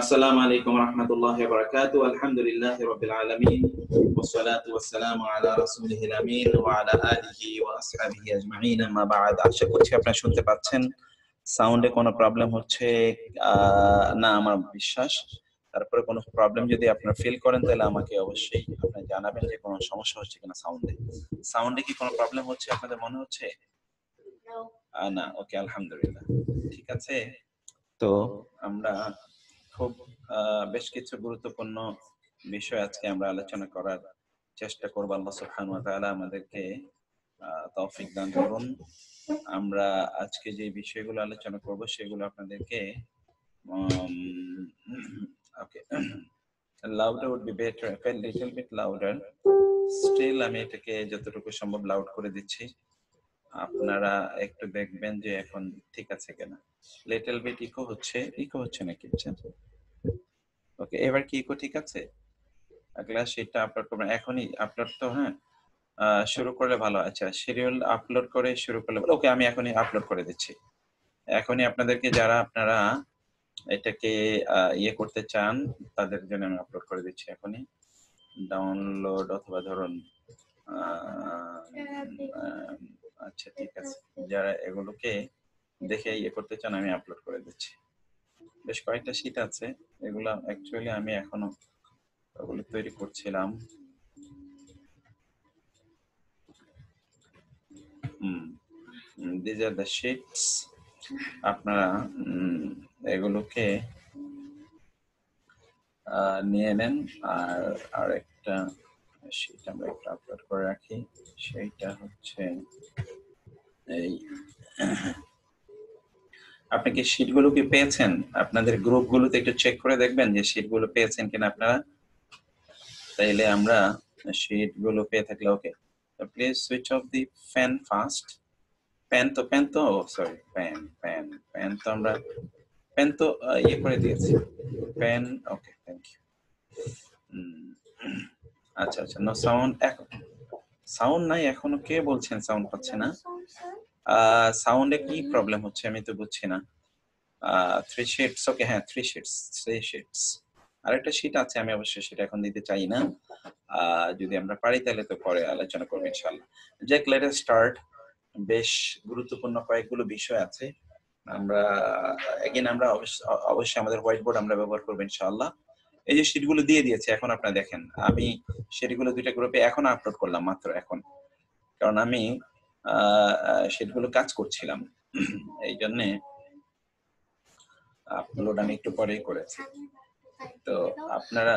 আসসালামু আলাইকুম ওয়া রাহমাতুল্লাহি ওয়া বারাকাতুহু আলহামদুলিল্লাহি রাব্বিল আলামিন ওয়াস সালাতু ওয়াস সালামু আলা রাসূলিহিল আমিন ওয়া আলা আলিহি ওয়া আসহাবিহি আজমাইন আম্মা বা'দ। আশা করছি আপনারা শুনতে পাচ্ছেন। সাউন্ডে কোনো প্রবলেম হচ্ছে না আমার বিশ্বাস। তারপরে কোনো প্রবলেম যদি আপনারা ফিল করেন তাহলে আমাকে অবশ্যই আপনারা জানাবেন যে কোনো সমস্যা হচ্ছে কিনা সাউন্ডে। সাউন্ডে কি কোনো প্রবলেম হচ্ছে আপনাদের মনে হচ্ছে? না, ওকে আলহামদুলিল্লাহ। ঠিক আছে। তো আমরা খুব বেশ কিছু গুরুত্বপূর্ণ বিষয় আজকে আমরা আলোচনা করার চেষ্টা করব। আল্লাহ সুবহানাহু ওয়া তাআলা আমাদেরকে তৌফিক দান করুন। আমরা আজকে যে বিষয়গুলো আলোচনা করব সেগুলো আপনাদেরকে ওকে louder would be better, a little bit louder. Still আমি এটাকে যতটুকু সম্ভব লাউড করে দিচ্ছি। আপনারা একটু দেখবেন যে এখন ঠিক আছে কিনা। লিটল বিট ইকো হচ্ছে নাকি? ওকে, এবার কি ইকো ঠিক আছে? ক্লাস শিটটা আপলোড করবেন এখনই। আপলোড তো হ্যাঁ শুরু করলে ভালো। আচ্ছা, শিডিউল আপলোড করে শুরু করলে ওকে, আমি এখনই আপলোড করে দিচ্ছি। এখনই আপনাদেরকে যারা আপনারা এটাকে ইয়ে করতে চান তাদের জন্য আমি আপলোড করে দিচ্ছি এখনই। ডাউনলোড অথবা ধরুন আচ্ছা ঠিক আছে, যারা এগুলোকে দেখে ইয়ে করতে চান আমি আপলোড করে দিচ্ছি। বেশ কয়েকটা শীট আছে, এগুলো অ্যাকচুয়ালি আমি এখনো ওগুলো তৈরি করছিলাম। these are the sheets. আপনারা এগুলোকে নিয়ে নেন। আর একটা শীট আমরা একটা আপলোড করে রাখি, সেইটা হচ্ছে এই। আপনি কি শীটগুলো কি পেয়েছেন? আপনাদের গ্রুপগুলোতে একটু চেক করে দেখবেন যে শীটগুলো পেয়েছেন কিনা আপনারা। তাইলে আমরা শীটগুলো পেয়ে থাকলে okay. Please switch off the fan first. Fan তো সরি প্যান তো আমরা প্যান তো ইয়ে করে দিয়েছি। Fan okay, thank you. আচ্ছা নো সাউন্ড। এখন সাউন্ড নাই এখনো। কে বলছেন সাউন্ড পাচ্ছে না? সাউন্ডে কি প্রবলেম হচ্ছে আমি তো বুঝছি না। 3 sheets, ওকে হ্যাঁ 3 sheets। আরেকটা শীট আছে, আমি অবশ্যই সেটা এখন দিতে চাই না। যদি আমরা পারি তাহলে তো পরে আলোচনা করবো ইনশাআল্লাহ। Jack, let us start. বেশ গুরুত্বপূর্ণ কয়েকগুলো বিষয় আছে। আমরা আমরা অবশ্যই আমাদের হোয়াইট বোর্ড আমরা ব্যবহার করবো ইনশাআল্লাহ। এই যে শীটগুলো দিয়ে দিয়েছে, এখন আপনারা দেখেন আমি শীটগুলো দুইটা গ্রুপে এখন আপলোড করলাম মাত্র এখন, কারণ আমি শীটগুলো কাজ করছিলাম এই জন্যে আপলোড আমি একটু পরেই করেছি। তো আপনারা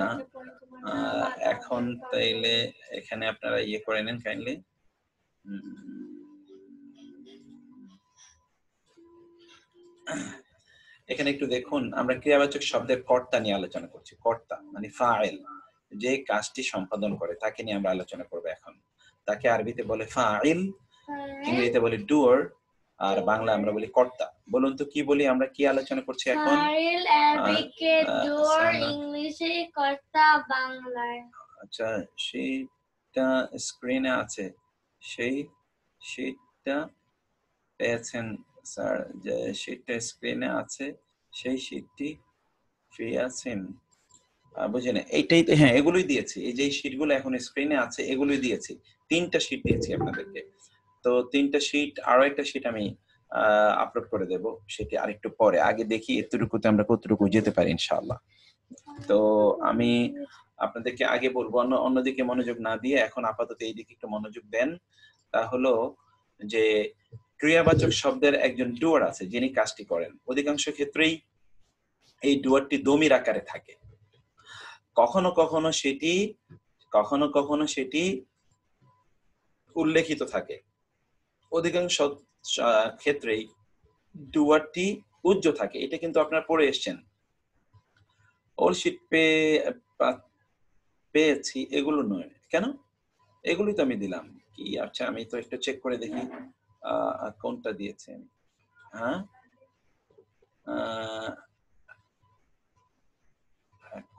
এখন তাইলে এখানে আপনারা ইয়ে করে নেন কাইন্ডলি। এখানে একটু দেখুন, আমরা ক্রিয়াবাচক শব্দের কর্তা নিয়ে আলোচনা করছি। কর্তা মানে ফাইল, যে কাজটি সম্পাদন করে তাকে নিয়ে আমরা আলোচনা করব এখন। তাকে আরবিতে বলে ফাইল, ইংরেজিতে বলি ডুয়ার, আর বাংলা আমরা বলি কর্তা। বলুন তো কি বলি আমরা, কি আলোচনা করছি এখন? ফাইল আরবিতে ডুয়ার, ইংলিশে কর্তা, বাংলায়। আচ্ছা, সেইটা স্ক্রিনে আছে, সেই শীটটা পেয়েছেন স্যার? যে শীটটা স্ক্রিনে আছে সেই শীটটি ফ্রি আছেন? বুঝি না। এইটাই তো, হ্যাঁ এগুলোই দিয়েছি। এই যে শীটগুলো এখন স্ক্রিনে আছে এগুলোই দিয়েছি। 3টা শীট দিয়েছি আপনাদেরকে। তো 3টা শীট, আরো একটা শীট আমি আপলোড করে দেব, সেটি আরেকটু পরে। আগে দেখি এতটুকুতে আমরা কতটুকু যেতে পারি ইনশাআল্লাহ। তো আমি আপনাদেরকে আগে বলবো, অন্যদিকে মনোযোগ না দিয়ে এখন আপাতত এই দিকে একটু মনোযোগ দেন। তা হলো যে ক্রিয়াবাচক শব্দের একজন ডুয়ার আছে যিনি কাজটি করেন। অধিকাংশ ক্ষেত্রেই এই ডুয়ারটি দমির আকারে থাকে। কখনো কখনো সেটি উল্লেখিত থাকে। অধিকাংশ ক্ষেত্রেই ডুয়ারটি উজ্জ থাকে। এটা কিন্তু আপনারা পড়ে এসেছেন। ওল শীট পেয়েছি এগুলো নয় কেন, এগুলোই তো আমি দিলাম। কি আচ্ছা, আমি তো একটু চেক করে দেখি কোনটা দিয়েছে। হ্যাঁ,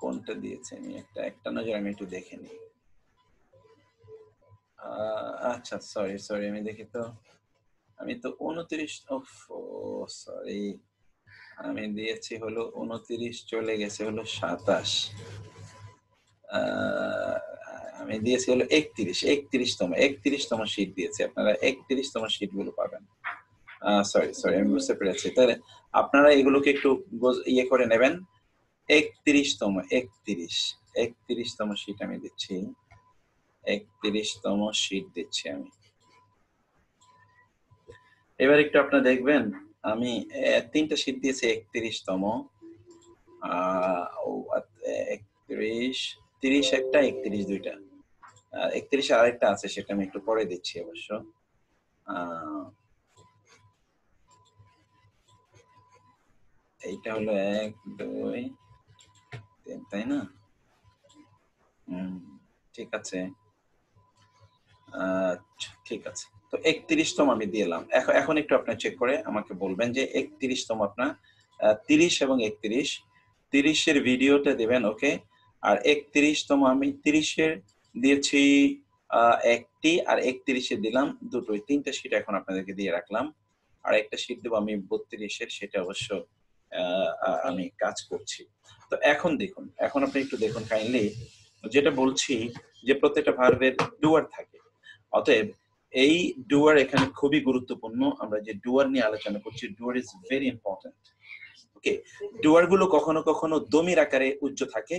কোনটা দিয়েছে আমি একটা নজর আমি একটু দেখে নিই। আচ্ছা সরি আমি দেখি তো। আমি তো 29 সরি আমি দিয়েছি হলো 29, চলে গেছে হলো 27, আমি দিয়েছি হলো 31তম শীট দিয়েছি। আপনারা 31তম শীট গুলো পাবেন। সরি আমি বুঝতে পেরেছি। তাহলে আপনারা এগুলোকে একটু ইয়ে করে নেবেন। 31তম শীট আমি দিচ্ছি। 31তম শীট দিচ্ছি আমি। এবার একটু আপনারা দেখবেন আমি 3টা শীট দিয়েছি 31তম, 31, 30 একটা, 31 দুইটা, 31 আরেকটা আছে, সেটা আমি একটু পরে দিচ্ছি অবশ্য। এইটা হলো 1 2 3, তাই না? ঠিক আছে, ঠিক আছে। তো 31তম আমি দিলাম। এখন একটু আপনি চেক করে আমাকে বলবেন যে 31তম আপনার 30 এবং 31, 30 এর ভিডিওটা দিবেন, ওকে। আর 31তম আমি 30 এর দিয়েছি একটি, আর 31 এ দিলাম দুটোই, 3টা শীট এখন আপনাদেরকে দিয়ে রাখলাম। আর একটা শীট দেব আমি 32 এর, সেটা অবশ্য আমি কাজ করছি। তো এখন দেখুন, এখন আপনি একটু দেখুন কাইন্ডলি, যেটা বলছি যে প্রত্যেকটা ভার্বের ডুয়ার থাকে, অতএব এই ডুয়ার এখানে খুবই গুরুত্বপূর্ণ। আমরা যে ডুয়ার নিয়ে আলোচনা করছি, ডুয়ার ইজ ভেরি ইম্পর্টেন্ট, ওকে। ডুয়ার গুলো কখনো কখনো দমির আকারে উজ্জ থাকে,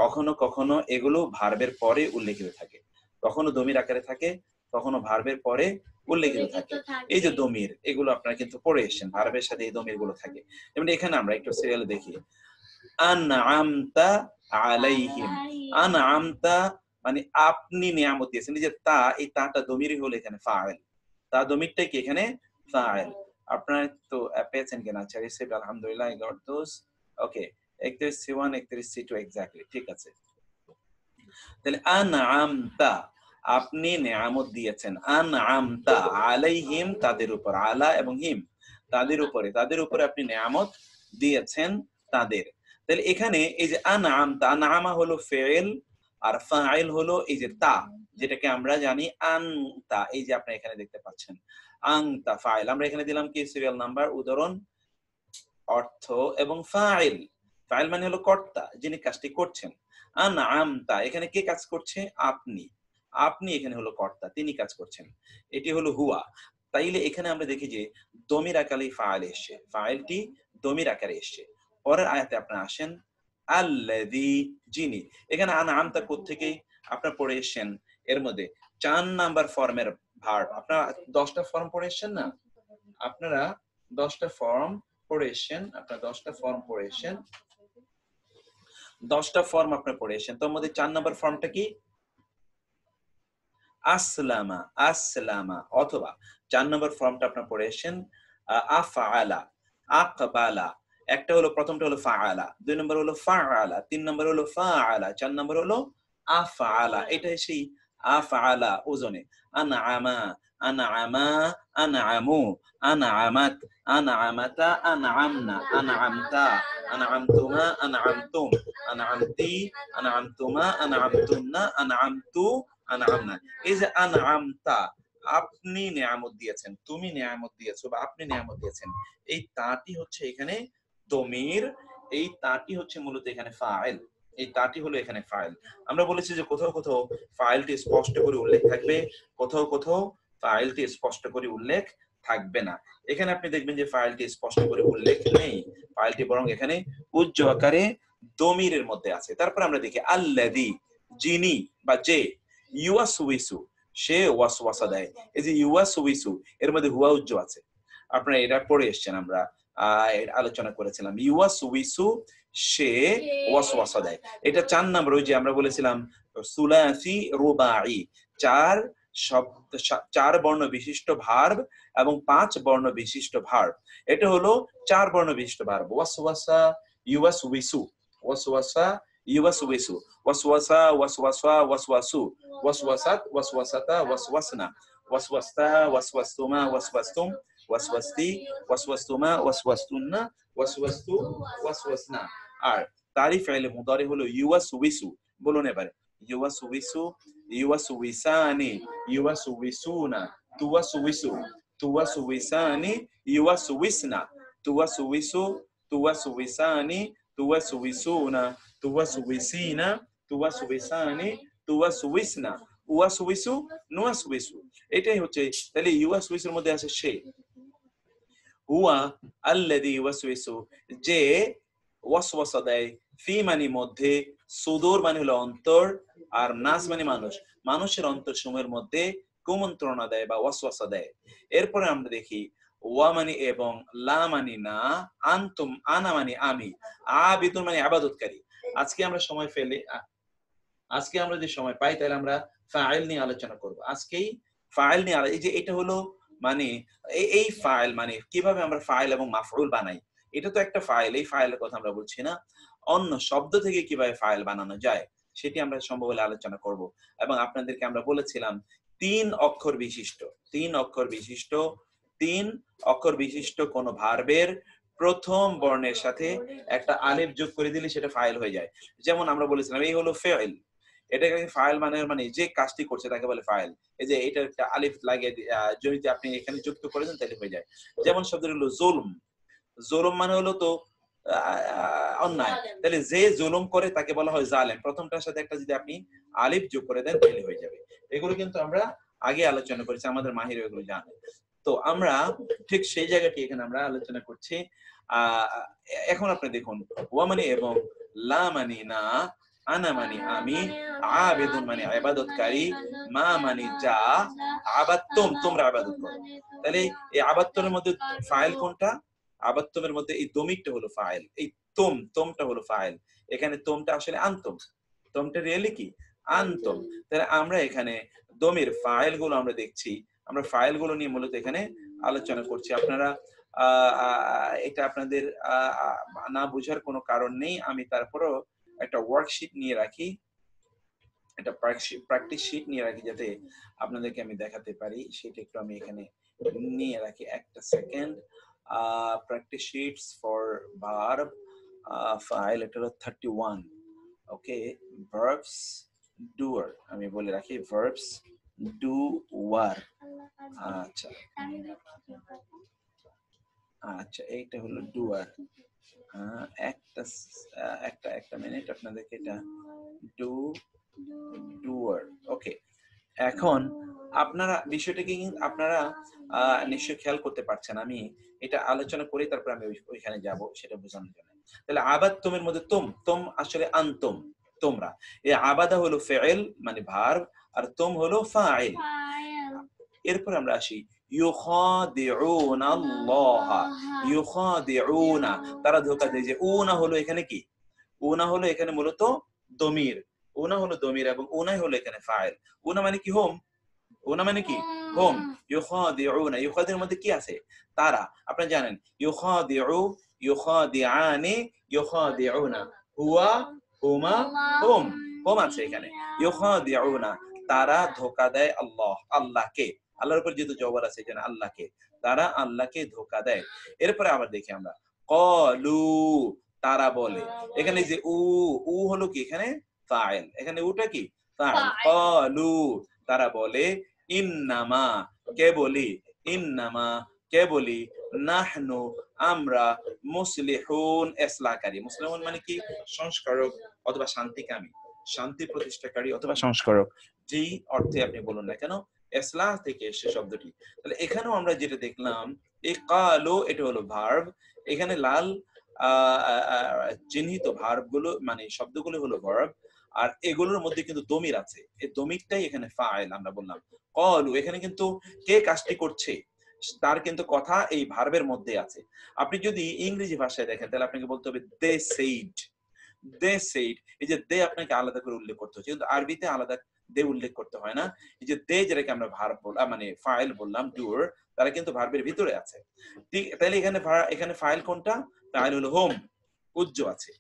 কখনো কখনো এগুলো ভার্বের পরে উল্লেখিত থাকে, কখনো দমির আকারে থাকে, কখনো ভার্বের পরে উল্লেখিত থাকে। এই যে দমির, এগুলো আপনারা কিন্তু পড়ে এসেছেন, ভার্বের সাথে এই দমির গুলো থাকে। যেমন এখানে আমরা একটু সিরিয়ালে দেখি, আনআমতা আলাইহিম, আনআমতা মানে আপনি নিয়ামত দিয়েছেন। এই যে তা, এই তাটা দমিরই হলো এখানে ফাইল, তা দমিরটা কি এখানে ফাইল। আপনারা তো পেয়েছেন কিনা? আচ্ছা, রিসিভড, আলহামদুলিল্লাহ, I got those, okay. 31C1, 31C2 exactly ঠিক আছে। তাহলে আনআমতা, আপনি নিয়ামত দিয়েছেন, আনআমতা আলাইহিম, তাদের উপর, আলা এবং হিম তাদের উপরে, তাদের উপরে আপনি নিয়ামত দিয়েছেন তাদের। তাহলে এখানে এই যে আনআমতা, আনআমা হলো ফেইল আর ফাইল হলো এই যে তা, যেটাকে আমরা জানি আনতা। এই যে আপনি এখানে দেখতে পাচ্ছেন আনতা ফাইল, আমরা এখানে দিলাম কি সিরিয়াল নাম্বার, উদাহরণ, অর্থ এবং ফাইল। ফাইল মানে হলো কর্তা, যিনি কাজটি করছেন। আনআমতা, এখানে কে কাজ করছে? আপনি, আপনি এখানে হলো কর্তা, তিনি কাজ করছেন, এটি হলো হুয়া। তাইলে এখানে আমরা দেখি যে দমির আকারে ফাইল এসছে, ফাইলটি দমির আকারে এসছে। পরের আয়াতে আপনারা আসেন, আল্লাযী, যিনি। এখানে আনআমতা কোত্থেকে আপনারা পড়ে এসেছেন? এর মধ্যে 4 নাম্বার ফর্মের ভার্ব। আপনারা 10টা ফর্ম পড়ে এসেছেন না? আপনারা 10টা ফর্ম পড়ে এসেছেন, আপনারা 10টা ফর্ম পড়ে এসেছেন, 10টা ফর্ম আপনারা পড়ে এসেছেন। তার মধ্যে 4 নাম্বার ফর্মটা কি? আসলামা, আসলামা। অথবা 4 নম্বর ফর্মটা আপনারা পড়ে এসেছেন আফআলা, আকবালা। একটা হলো, প্রথমটা হলো ফাআলা, 2 নম্বর হলো ফাআলা, 3 নম্বর হলো ফাআলা, 4 নম্বর হলো আফআলা। এটা সেই আফআলা ওজনে। আনআমা, আনআমা, আনআমু, আনআমাত, আনআমাতা, আনআমনা, আনআমতা, আনআমতুমা, আনআমতুম, আনআমতি, আনআমতুমা, আনআমতুন্না, আনআমতু, আনআমনা। এই যে আনআমতা, আপনি নিয়ামত দিয়েছেন, তুমি নিয়ামত দিয়েছো, বা আপনি নিয়ামত দিয়েছেন, এই তাটি হচ্ছে এখানে দমির, এই তাটি হচ্ছে মূলত এখানে ফাইল, এই তাটি হলো এখানে ফাইল। আমরা বলেছি যে কোথাও কোথাও ফাইলটি স্পষ্ট করে উল্লেখ থাকবে, কোথাও কোথাও ফাইলটি স্পষ্ট করে উল্লেখ থাকবে না। এখানে আপনি দেখবেন যে ফাইলটি স্পষ্ট করে উল্লেখ নেই, ফাইলটি বরং এখানে উজ্জ আকারে দমিরের মধ্যে আছে। তারপর আমরা দেখি আল্লাযী, যিনি বা যে, ইউয়াসউইসু, সে ওয়াসওয়াসা দেয়। এই যে ইউয়াসউইসু, এর মধ্যে হুয়া উজ্জ আছে, আপনারা এটা পড়ে এসেছেন, আমরা আলোচনা করেছিলাম। ইউয়াসউইসু, সে ওয়াসওয়াসা দেয়। এটা 4 নাম্বার, ওই যে আমরা বলেছিলাম সুলাসি রুবাই, 4 বর্ণ বিশিষ্ট ভার্ব এবং 5 বর্ণ বিশিষ্ট ভার্ব। এটা হলো 4 বর্ণ বিশিষ্ট ভার্ব। ওয়াসওয়াসা, ইউয়াসউইসু, ওয়াসওয়াসা, ইউয়াসউইসু, ওয়াসওয়াসা, ওয়াসওয়াসা, ওয়াসওয়াসু, ওয়াসওয়াসাত, ওয়াসওয়াসাতা, ওয়াসওয়াসনা, ওয়াসওয়াসতা, ওয়াসওয়াসতুমা, ওয়াসওয়াসতুম, ওয়াসওয়াসতি, ওয়াসওয়াসতুমা, ওয়াসওয়াসতুন্না, ওয়াসওয়াসতু, ওয়াসওয়াসনা। আর তারই ফাইলে মুদারি হলো ইউয়াসউইসু। বলুন এবারে, ইউয়াসউইসু, ইউয়াসউইসানি, ইউয়াসউইসুনা, তুওয়াসউইসু, তুওয়াসউইসানি, ইউয়াসউইসনা, tuwaswisu, tuwaswisani, tuwaswisuna, tuwaswisina, tuwaswisani, তুওয়াসউইসনা, উওয়াসউইসু, নুওয়াসউইসু। এটাই হচ্ছে। তাহলে ইউওয়াসউইসুর মধ্যে আছে সে। হুয়া আল্লাযী ইউওয়াসউইসু, যে ওয়াসওয়াসা দেয়, ফি মানে মধ্যে, সুদূর মানে হলো অন্তর, আর নাস মানে মানুষ, মানুষের অন্তরসমূহের মধ্যে কুমন্ত্রণা দেয় বা ওয়াসওয়াসা দেয়। এরপরে আমরা দেখি ওয়া মানে এবং, লা মানে না, আনতুম আনা মানে আমি, আবিদুন মানে ইবাদতকারী। আজকে আমরা সময় ফেলে আজকে আমরা যে সময় পাই তাহলে আমরা ফাইল নিয়ে আলোচনা করব। আজকেই ফাইল নিয়ে এই যে এটা হলো মানে এই ফাইল মানে কিভাবে আমরা ফাইল এবং মাফউল বানাই। এটা তো একটা ফাইল, এই ফাইলের কথা আমরা বলছি না, অন্য শব্দ থেকে কিভাবে ফাইল বানানো যায় সেটি আমরা সম্ভব হলে আলোচনা করব। এবং আপনাদেরকে আমরা বলেছিলাম 3 অক্ষর বিশিষ্ট, 3 অক্ষর বিশিষ্ট, 3 অক্ষর বিশিষ্ট কোন ভার্বের প্রথম বর্ণের সাথে একটা আলিফ যোগ করে দিলে সেটা ফাইল হয়ে যায়। যেমন আমরা বলেছিলাম এই হলো ফাইল, এটাকে ফাইল মানে যে কাজটি করছে তাকে বলে ফাইল। এই যে এটা একটা আলিফ লাগিয়ে যদি আপনি এখানে যুক্ত করে দেন তাহলে হয়ে যায়। যেমন শব্দটি হলো জুলম, জুলম মানে হলো তো অন্যায়, তাহলে যে জুলুম করে তাকে বলা হয় জালেম। প্রথমটার সাথে একটা যদি আপনি আলিফ যোগ করে দেন তাহলে হয়ে যাবে। এগুলো কিন্তু আমরা আগে আলোচনা করেছি, আমাদের মাহির এগুলো জানে। তো আমরা ঠিক সেই জায়গাটি এখানে আমরা আলোচনা করছি। এখন আপনি দেখুন, ওয়া মানে এবং, লা মানে না, আনা মানে আমি, আবেদুন মানে ইবাদতকারী, মা মানে যা, আবাদতুম তোমরা ইবাদত করো। তাহলে এই আবাদতুমের মধ্যে ফাইল কোনটা? আবাদতুমের মধ্যে এই দমিরটা হলো ফাইল, এই তোমটা হলো ফাইল। এখানে তোমটা আসলে আনতুম, তোমটা রিয়েলি কি আনতুম। তাহলে আমরা এখানে দমির ফাইল গুলো আমরা দেখছি, আমরা ফাইল গুলো নিয়ে মূলত এখানে আলোচনা করছি। আপনারা এটা আপনাদের না বোঝার কোনো কারণ নেই, আমি তারপরও একটা ওয়ার্কশিট নিয়ে রাখি, একটা প্র্যাকটিস শিট নিয়ে রাখি যাতে আপনাদেরকে আমি দেখাতে পারি। সেটা একটু আমি এখানে নিয়ে রাখি, একটা second. Practice shits for verb file, এটা হলো 31। ওকে, ভার্বস ডুয়ার আমি বলে রাখি, ভার্বস ডু ওয়ার। আচ্ছা আচ্ছা, এইটা হলো ডুয়ার। একটা মিনিট, আপনাদেরকে এটা ডুয়ার। ওকে, এখন আপনারা বিষয়টাকে আপনারা নিশ্চয়ই খেয়াল করতে পারছেন, আমি এটা আলোচনা করি তারপর আমি ওইখানে যাব সেটা বোঝানোর জন্য। তাহলে আবাদতুমের মধ্যে তুম আসলে আনতুম, তোমরা। এই আবাদা হলো ফিইল মানে ভার্ব, আর তুম হলো ফাইল। এরপর আমরা আসি ইউখাদিউনা আল্লাহ, ইউখাদিউনা তারা ধোঁকা দেয়। যে উনা হলো এখানে কি? উনা হলো এখানে মূলত দমির, উনা হলো দমির এবং উনাই হলো এখানে ফাইল। উনা মানে কি? হোম। উনা মানে কি? হোম। ইউখাদিউনা, ইউখাদির মধ্যে কি আছে? তারা। আপনি জানেন ইউখাদিউ, ইউখাদিআনি, ইউখাদিউনা, হুয়া, হুমা, হুম, হোম আছে এখানে। ইউখাদিউনা তারা ধোঁকা দেয় আল্লাহ, আল্লাহকে। আল্লাহর উপর যেহেতু জবর আছে এখানে আল্লাহকে, তারা আল্লাহকে ধোঁকা দেয়। এরপরে আবার দেখি আমরা ক্বালু তারা বলে। এখানে যে উ হলো কি? এখানে ফাইল, এখানে উটা কি? ফাইল। ক্বালু তারা বলে, ইন্নামা কে বলি, ইন্নামা কে বলি, নাহনু আমরা, মুসলিহুন ইসলাহকারী। মুসলিহুন মানে কি? সংস্কারক অথবা শান্তিকামী, শান্তি প্রতিষ্ঠাকারী অথবা সংস্কারক, যেই অর্থে আপনি বলুন না কেন, ইসলাহ থেকে এসে শব্দটি। তাহলে এখানেও আমরা যেটা দেখলাম, এই কালো এটা হলো ভার্ব, এখানে লাল চিহ্নিত ভার্ব গুলো মানে শব্দগুলো হলো ভার্ব, আর এগুলোর মধ্যে কিন্তু দমির আছে, এই দমিরটাই এখানে ফাইল। আমরা বললাম ক্বালু, এখানে কিন্তু কে কাজটি করছে তার কিন্তু কথা এই ভার্বের মধ্যে আছে। আপনি যদি ইংরেজি ভাষায় দেখেন তাহলে আপনাকে বলতে হবে দে সেইড, দে সেইড। এই যে দে আপনাকে আলাদা করে উল্লেখ করতে হচ্ছে, কিন্তু আরবিতে আলাদা দে উল্লেখ করতে হয় না। এই যে দে যেটাকে আমরা ভার্ব বললাম মানে ফাইল বললাম ডুর, তারা কিন্তু ভার্বের ভিতরে আছে। ঠিক তাহলে এখানে ফাইল কোনটা? ফাইল হলো হোম, উজ্জ আছে।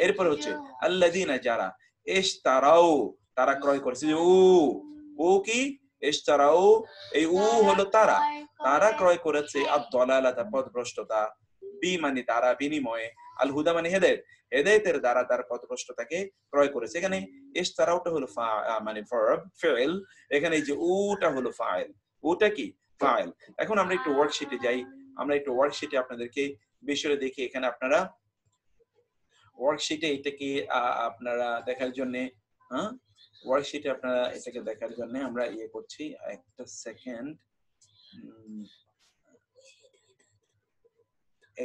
এরপর হচ্ছে আল্লাযিনা যারা, ইশতারাউ তারা ক্রয় করেছে। যে ও কি? ইশতারাউ, এই হলো তারা, তারা ক্রয় করেছে আদ-দালালাতা পথভ্রষ্টতা, বি মানে দ্বারা, বিনিময়ে, আল হুদা মানে হেদায়েত, হেদায়েতের দ্বারা তার পথভ্রষ্টতাকে ক্রয় করেছে। এখানে ইশতারাউটা হলো মানে ভার্ব ফিল, এখানে এই যে উটা হলো ফাইল, উটা কি? ফাইল। এখন আমরা একটু ওয়ার্কশিটে যাই, আমরা একটু ওয়ার্কশিটে আপনাদেরকে বিষয়টা দেখি এখানে আপনারা ওয়ার্কশিটে এটা কি আপনারা দেখার জন্য, হ্যাঁ, ওয়ার্কশিটে আপনারা এটাকে দেখার জন্য আমরা ইয়ে করছি, একটা সেকেন্ড।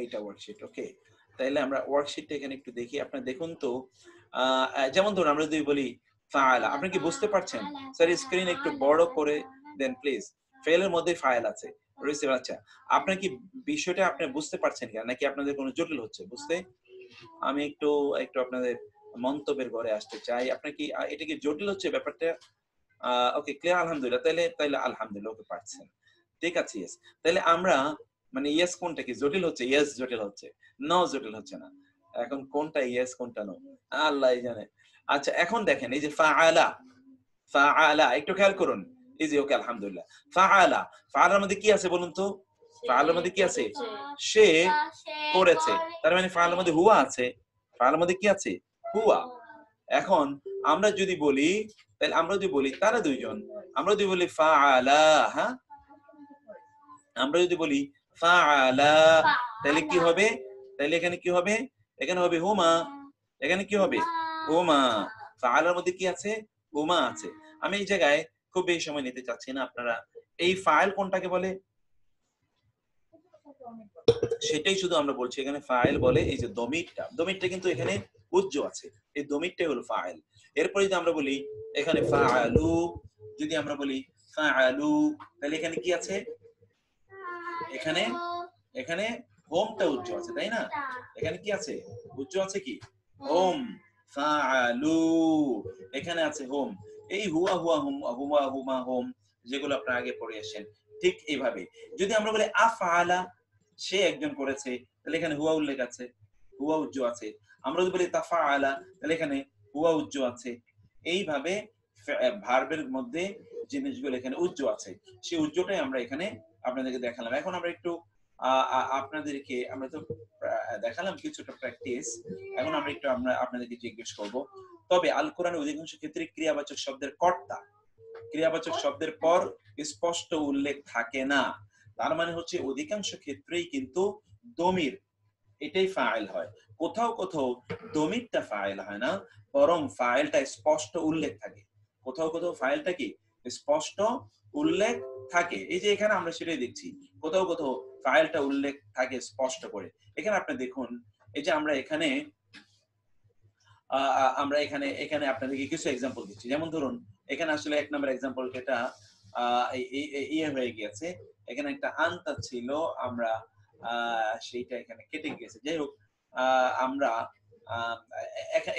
এইটা ওয়ার্কশিট, ওকে। তাইলে আমরা ওয়ার্কশিটটা এখানে একটু দেখি। আপনারা দেখুন তো, যেমন ধরুন আমরা যদি বলি ফাআলা, আপনি কি বুঝতে পারছেন? স্যার স্ক্রিন একটু বড় করে দেন প্লিজ। ফেলের মধ্যে ফাইল আছে, রিসিভ। আচ্ছা, আপনার কি বিষয়টা আপনি বুঝতে পারছেন কিনা, নাকি আপনাদের কোনো জটিল হচ্ছে বুঝতে? আমি একটু একটু আপনাদের মন্তব্যের ঘরে আসতে চাই। আপনার কি এটা কি জটিল হচ্ছে ব্যাপারটা? ওকে, ক্লিয়ার, আলহামদুলিল্লাহ। তাইলে আলহামদুলিল্লাহ, ওকে, পারছেন। ঠিক আছে, ইয়েস। তাইলে আমরা মানে ইয়েস কোনটা কি জটিল হচ্ছে? ইয়েস জটিল হচ্ছে। নো জটিল হচ্ছে না। এখন কোনটা ইয়েস কোনটা নো আল্লাহই জানে। আচ্ছা, এখন দেখেন এই যে ফাআলা, ফাআলা একটু খেয়াল করুন। এই যে ওকে, আলহামদুলিল্লাহ। ফাআলা, ফাআলার মধ্যে কি আছে বলুন তো? ফাআলার মধ্যে কি আছে? সে করেছে। তার মানে ফাআলার মধ্যে হুয়া আছে। ফাআলার মধ্যে কি আছে? হুয়া। এখন আমরা যদি বলি, তাহলে আমরা যদি বলি তারা দুইজন, আমরা যদি বলি ফাআলা, হ্যাঁ, আমরা যদি বলি ফাআলা, তাহলে কি হবে? তাহলে এখানে কি হবে? এখানে হবে হুমা। এখানে কি হবে? হুমা। ফাআলার মধ্যে কি আছে? হুমা আছে। আমি এই জায়গায় খুব বেশি সময় নিতে চাচ্ছি না। আপনারা এই ফাইল কোনটাকে বলে সেটাই শুধু আমরা বলছি। এখানে ফাইল বলে এই যে দমিরটা, দমিরটা কিন্তু এখানে উজ্জ আছে, এই দমিরটাই হলো ফাইল। এরপর যদি আমরা বলি এখানে ফাআলু, যদি আমরা বলি ফাআলু, তাহলে এখানে কি আছে? এখানে এখানে হোমটা উজ্জ আছে, তাই না? এখানে কি আছে? উজ্জ আছে কি? হোম। ফাআলু, এখানে আছে হোম। এই হুয়া হুয়া হুম, হুমা হুমা হোম, যেগুলো আপনারা আগে পড়ে আসেন। ঠিক এইভাবে যদি আমরা বলি আফআলা, সে একজন করেছে, তাহলে এখানে হুয়া উল্লেখ আছে, হুয়া উজ্জ আছে। আমরা যদি বলি তাফাআলা, তাহলে এখানে হুয়া উজ্জ আছে। এইভাবে ভার্বের মধ্যে জিনিসগুলো এখানে উজ্জ আছে, সেই উজ্জটাই আমরা এখানে আপনাদেরকে দেখালাম। এখন আমরা একটু আপনাদেরকে, আমরা তো দেখালাম কিছুটা প্র্যাকটিস, এখন আমরা একটু আপনাদেরকে জিজ্ঞেস করব। তবে আল কোরআনের অধিকাংশ ক্ষেত্রে ক্রিয়াবাচক শব্দের কর্তা, ক্রিয়াবাচক শব্দের পর স্পষ্ট উল্লেখ থাকে না। তার মানে হচ্ছে অধিকাংশ ক্ষেত্রেই কিন্তু দমির এটাই ফাইল হয়। কোথাও কোথাও দমিরটা ফাইল হয় না, বরং ফাইলটা স্পষ্ট উল্লেখ থাকে। কোথাও কোথাও ফাইলটা কি স্পষ্ট উল্লেখ থাকে। এই যে এখানে আমরা সেটাই দেখছি, কোথাও কোথাও ফাইলটা উল্লেখ থাকে স্পষ্ট করে। এখানে আপনি দেখুন, এই যে আমরা এখানে এখানে আপনাদেরকে কিছু এক্সাম্পল দিচ্ছি। যেমন ধরুন এখানে আসলে এক নম্বর এক্সাম্পল এটা ইয়ে হয়ে গিয়েছে, এখানে একটা আনতা ছিল, আমরা সেইটা এখানে কেটে গিয়েছে। যাই হোক, আমরা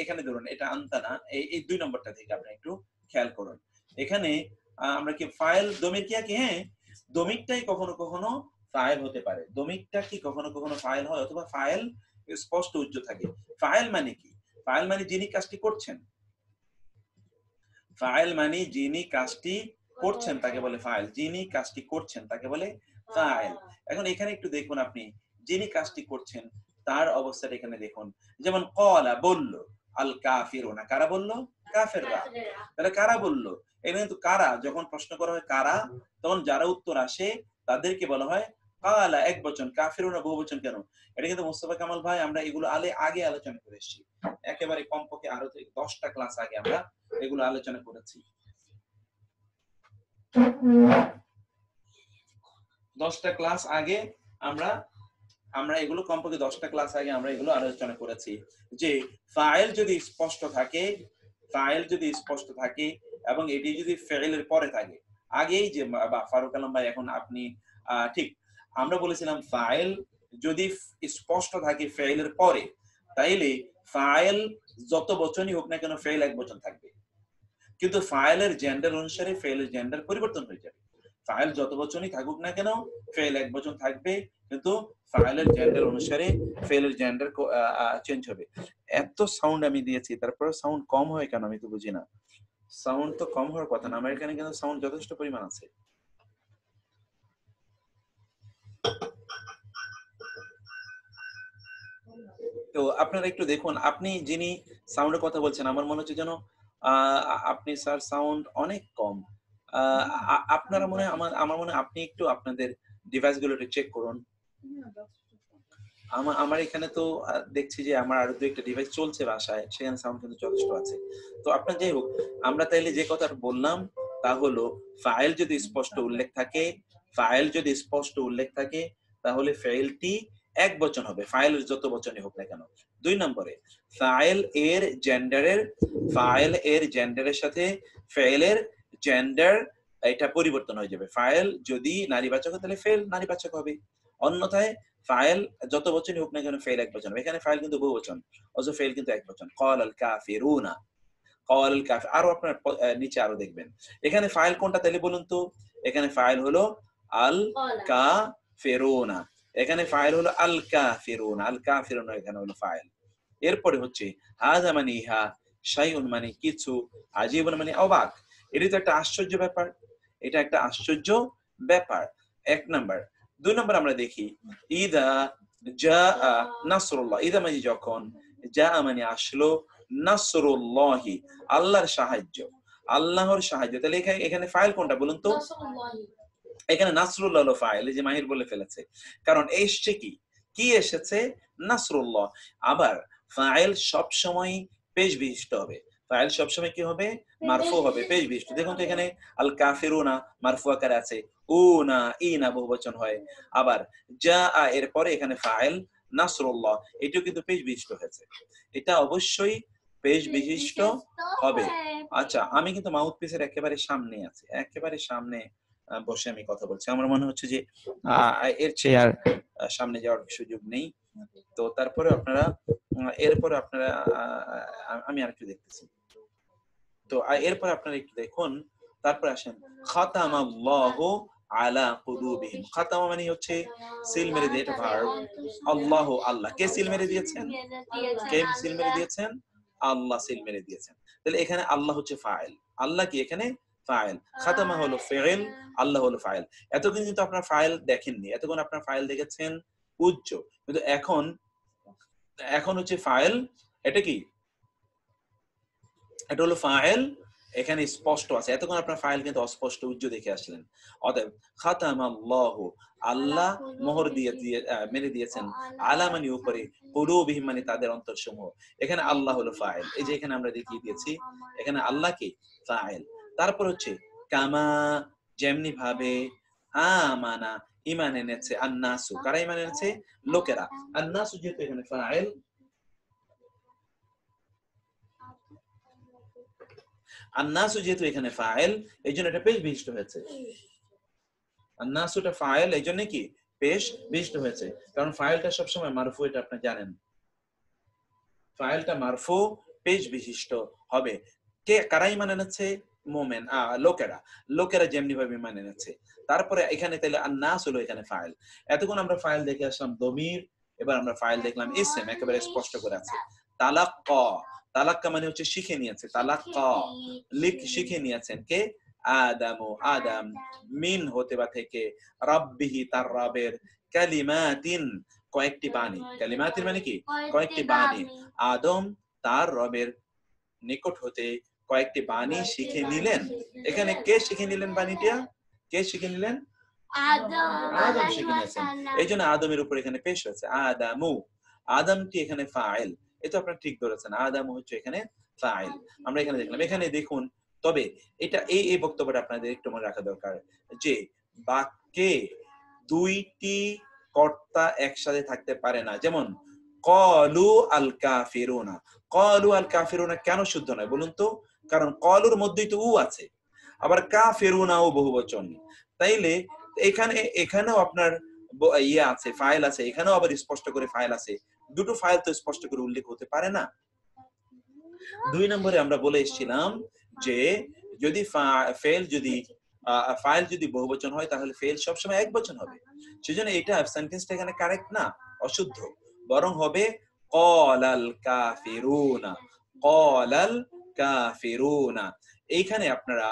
এখানে ধরুন এটা আনতা না, এই 2 নম্বরটা থেকে আপনি একটু খেয়াল করুন। এখানে আমরা কি ফাইল দমির কি হ্যাঁ, দমিরটাই কখনো কখনো ফাইল হতে পারে। দমিরটা কি কখনো কখনো ফাইল হয়, অথবা ফাইল স্পষ্ট উজ্জ থাকে। ফাইল মানে কি? ফাইল মানে যিনি কাজটি করছেন। ফাইল মানে যিনি কাজটি করছেন তাকে বলে ফাইল। যিনি কাজটি করছেন তাকে বলে ফাইল। এখন এখানে একটু দেখুন আপনি, যিনি কাজটি করছেন তার অবস্থাটা এখানে দেখুন। যেমন ক্বালা, বলল, আল কাফিরুনা, কারা বলল? কাফেররা। তাহলে কারা বলল? এখানে কিন্তু কারা, যখন প্রশ্ন করা হয় কারা, তখন যারা উত্তর আসে তাদেরকে বলা হয় ক্বালা একবচন, কাফিরুনা বহুবচন। কেন? এটা কিন্তু মোস্তফা কামাল ভাই আমরা এগুলো আগে আলোচনা করে এসেছি। একেবারে কমপক্ষে আরো 10টা ক্লাস আগে আমরা এগুলো আলোচনা করেছি। 10টা ক্লাস আগে আমরা এগুলো কমপক্ষে 10টা ক্লাস আগে আমরা এগুলো আলোচনা করেছি যে ফাইল যদি স্পষ্ট থাকে এবং এটি যদি ফেইলের পরে থাকে, আগেই যে ফারুক আলম ভাই, এখন আপনি ঠিক, আমরা বলেছিলাম ফাইল যদি স্পষ্ট থাকে ফেইলের পরে, তাইলে ফাইল যত বচনই হোক না কেন ফেইল এক বচন থাকবে। কিন্তু ফাইলের জেন্ডার অনুসারে ফেইলের জেন্ডার পরিবর্তন হয়ে যাবে। ফাইল যত বচনই থাকুক না কেন ফেইল এক বচন থাকবে, কিন্তু ফাইলের জেন্ডার অনুসারে ফেইলের জেন্ডার চেঞ্জ হবে। এত সাউন্ড আমি দিয়েছি, তারপর সাউন্ড কম হয় কেন আমি তো বুঝি না। সাউন্ড তো কম হওয়ার কথা না, আমার এখানে কিন্তু সাউন্ড যথেষ্ট পরিমাণ আছে। তো আপনারা একটু দেখুন, আপনি যিনি সাউন্ডের কথা বলছেন, আমার মনে হচ্ছে যেন আপনি স্যার সাউন্ড অনেক কম। আপনারা মনে হয় আমার মনে হয় আপনি একটু আপনাদের ডিভাইস গুলো একটু চেক করুন। আমার এখানে তো দেখছি যে আমার আরো 2 একটা ডিভাইস চলছে বাসায়, সেখানে সাউন্ড কিন্তু যথেষ্ট আছে। তো আপনার যাই হোক, আমরা তাইলে যে কথাটা বললাম তা হলো ফাইল যদি স্পষ্ট উল্লেখ থাকে তাহলে ফাইলটি এক বচন হবে, ফাইলের যত বচনই হোক না কেন। 2 নম্বরে ফাইল এর জেন্ডারের সাথে ফাইলের জেন্ডার এটা পরিবর্তন হয়ে যাবে। ফাইল যদি নারীবাচক হয় তাহলে ফাইল নারীবাচক হবে, অন্যথায় ফাইল যত বচনই হোক না কেন ফাইল এক বচন হবে। এখানে ফাইল কিন্তু বহুবচন, অথচ ফাইল কিন্তু এক বচন। ক্বালাল কাফিরুনা, ক্বালাল কাফির। আরো আপনার নিচে আরো দেখবেন এখানে ফাইল কোনটা তাহলে বলুন তো। এখানে ফাইল হলো আল কাফিরুনা, এখানে ফাইল হলো আল কাফিরুনা, আল কাফিরুনা এখানে হলো ফাইল। এরপরে হচ্ছে হাযা মানে ইহা, শাইউন মানে কিছু, আজীবুন মানে অবাক। এটা তো একটা আশ্চর্য ব্যাপার, এটা একটা আশ্চর্য ব্যাপার, 1 নাম্বার। 2 নাম্বার আমরা দেখি ইদা জাআ নাসরুল্লাহ, ইদা মানে যখন, জাআ মানে আসলো, নাসরুল্লাহি আল্লাহর সাহায্য, আল্লাহর সাহায্য। তাহলে এখানে ফাইল কোনটা বলুন তো। এখানে নাসরুল্লাহ হলো ফাইল, এই যে মাহির বলে ফেলেছে, কারণ এসছে কি এসেছে, নাসরুল্লাহ। আবার ফাইল সব সময় পেশ বিশিষ্ট হবে, ফাইল সব সময় কি হবে, মারফু হবে, পেশ বিশিষ্ট। দেখুন তো এখানে আল কাফিরুনা মারফু আকারে আছে, উনা ইনা বহুবচন হয়। আবার জাআ এর পরে এখানে ফাইল নাসরুল্লাহ, এটাও কিন্তু পেশ বিশিষ্ট হয়েছে, এটা অবশ্যই পেশ বিশিষ্ট হবে। আচ্ছা, আমি কিন্তু মাউথপিসের একেবারে সামনে আছি, একেবারে সামনে বসে আমি কথা বলছি। আমার মনে হচ্ছে যে এর চেয়ে আর সামনে যাওয়ার সুযোগ নেই। তো তারপরে আপনারা এরপরে আপনারা আমি আর একটু দেখতেছি। তো এরপর আপনারা একটু দেখুন, তারপরে আসেন খাতামাল্লাহু আলা কুলুবিহিম। খাতামা মানে হচ্ছে সিল মেরে দিয়ে, এটা ভার্ব। আল্লাহু আল্লাহ, কে সিল মেরে দিয়েছেন, কে সিল মেরে দিয়েছেন, আল্লাহ সিল মেরে দিয়েছেন। তাহলে এখানে আল্লাহ হচ্ছে ফাইল, আল্লাহ কি এখানে ফাইল, খাতামা হলো ফাইল, আল্লাহ হলো ফাইল। এতক্ষণ কিন্তু আপনার ফাইল দেখেননি, এতক্ষণ আপনার ফাইল দেখেছেন উজ্জ, কিন্তু এখন হচ্ছে ফাইল, এটা কি, এটা হলো ফাইল, এখানে স্পষ্ট আছে। এতক্ষণ আপনার ফাইল কিন্তু অস্পষ্ট উজ্জ দেখে আসলেন। অতএব খাতামাল্লাহু আল্লাহ মোহর দিয়ে মেরে দিয়েছেন, আলা মানে উপরে, কুলুবিহিম মানে তাদের অন্তরসমূহ। এখানে আল্লাহ হলো ফাইল, এই যে এখানে আমরা দেখিয়ে দিয়েছি, এখানে আল্লাহ কি ফাইল। তারপর হচ্ছে কামা যেমনি ভাবে, আমানা ঈমান এনেছে, আন্নাসু কারা ঈমান এনেছে, লোকেরা। আন্নাসু যেহেতু এখানে ফাইল, আন্নাসু যেহেতু এখানে ফাইল, এই জন্য এটা পেশ বিশিষ্ট হয়েছে। আন্নাসুটা ফাইল, এই জন্য কি পেশ বিশিষ্ট হয়েছে, কারণ ফাইলটা সবসময় মারফু, এটা আপনি জানেন। ফাইলটা মারফু পেশ বিশিষ্ট হবে। কে কারা ঈমান এনেছে, মুমিন, লোকেরা যেমনি ভাবে ঈমান এনেছে। তারপরে এখানে তাহলে আন্নাস হলো এখানে ফাইল। এতক্ষণ আমরা ফাইল দেখে আসলাম দমির, এবার আমরা ফাইল দেখলাম ইসম, একেবারে স্পষ্ট করে আছে। তালাক্কা মানে হচ্ছে শিখে নিয়েছে, তালাক্কা শিখে নিয়েছেন কে, আদম মিন হতে বা থেকে, রাব্বিহি তার রবের, কালিমাতিন কয়েকটি বাণী, কালিমাতিন মানে কি কয়েকটি বাণী, আদম তার রবের নিকট হতে কয়েকটি বাণী শিখে নিলেন। এখানে কে শিখে নিলেন বাণীটা, কে শিখে নিলেন, আদম শিখে নিয়েছেন। এই জন্য আদমের উপর এখানে পেশ হয়েছে আদামু, আদমটি এখানে ফাইল। এটা আপনারা ঠিক ধরেছেন, আদামু হচ্ছে এখানে ফাইল। আমরা এখানে দেখলাম, এখানে দেখুন। তবে এটা এই বক্তব্যটা আপনাদের একটু মনে রাখা দরকার যে বাক্যে 2টি কর্তা একসাথে থাকতে পারে না। যেমন ক্বালু আল কাফিরুনা, ক্বালু আল কাফিরুনা কেন শুদ্ধ নয় বলুন তো, কারণ ক্বালুর মধ্যেই তো উ আছে, আবার কাফিরুনাও বহুবচন। তাইলে এখানেও আপনার ইয়ে আছে, ফাইল আছে, এখানেও আবার স্পষ্ট করে ফাইল আছে। দুটো ফাইল তো স্পষ্ট করে উল্লেখ হতে পারে না। 2 নম্বরে আমরা বলে এসেছিলাম যে যদি ফাইল যদি বহুবচন হয় তাহলে ফেল সবসময় একবচন হবে। সেজন্য এটা সেন্টেন্সটা এখানে কারেক্ট না, অশুদ্ধ, বরং হবে ক্বালাল কাফিরুনা, ক্বালাল কাফিরুনা। এইখানে আপনারা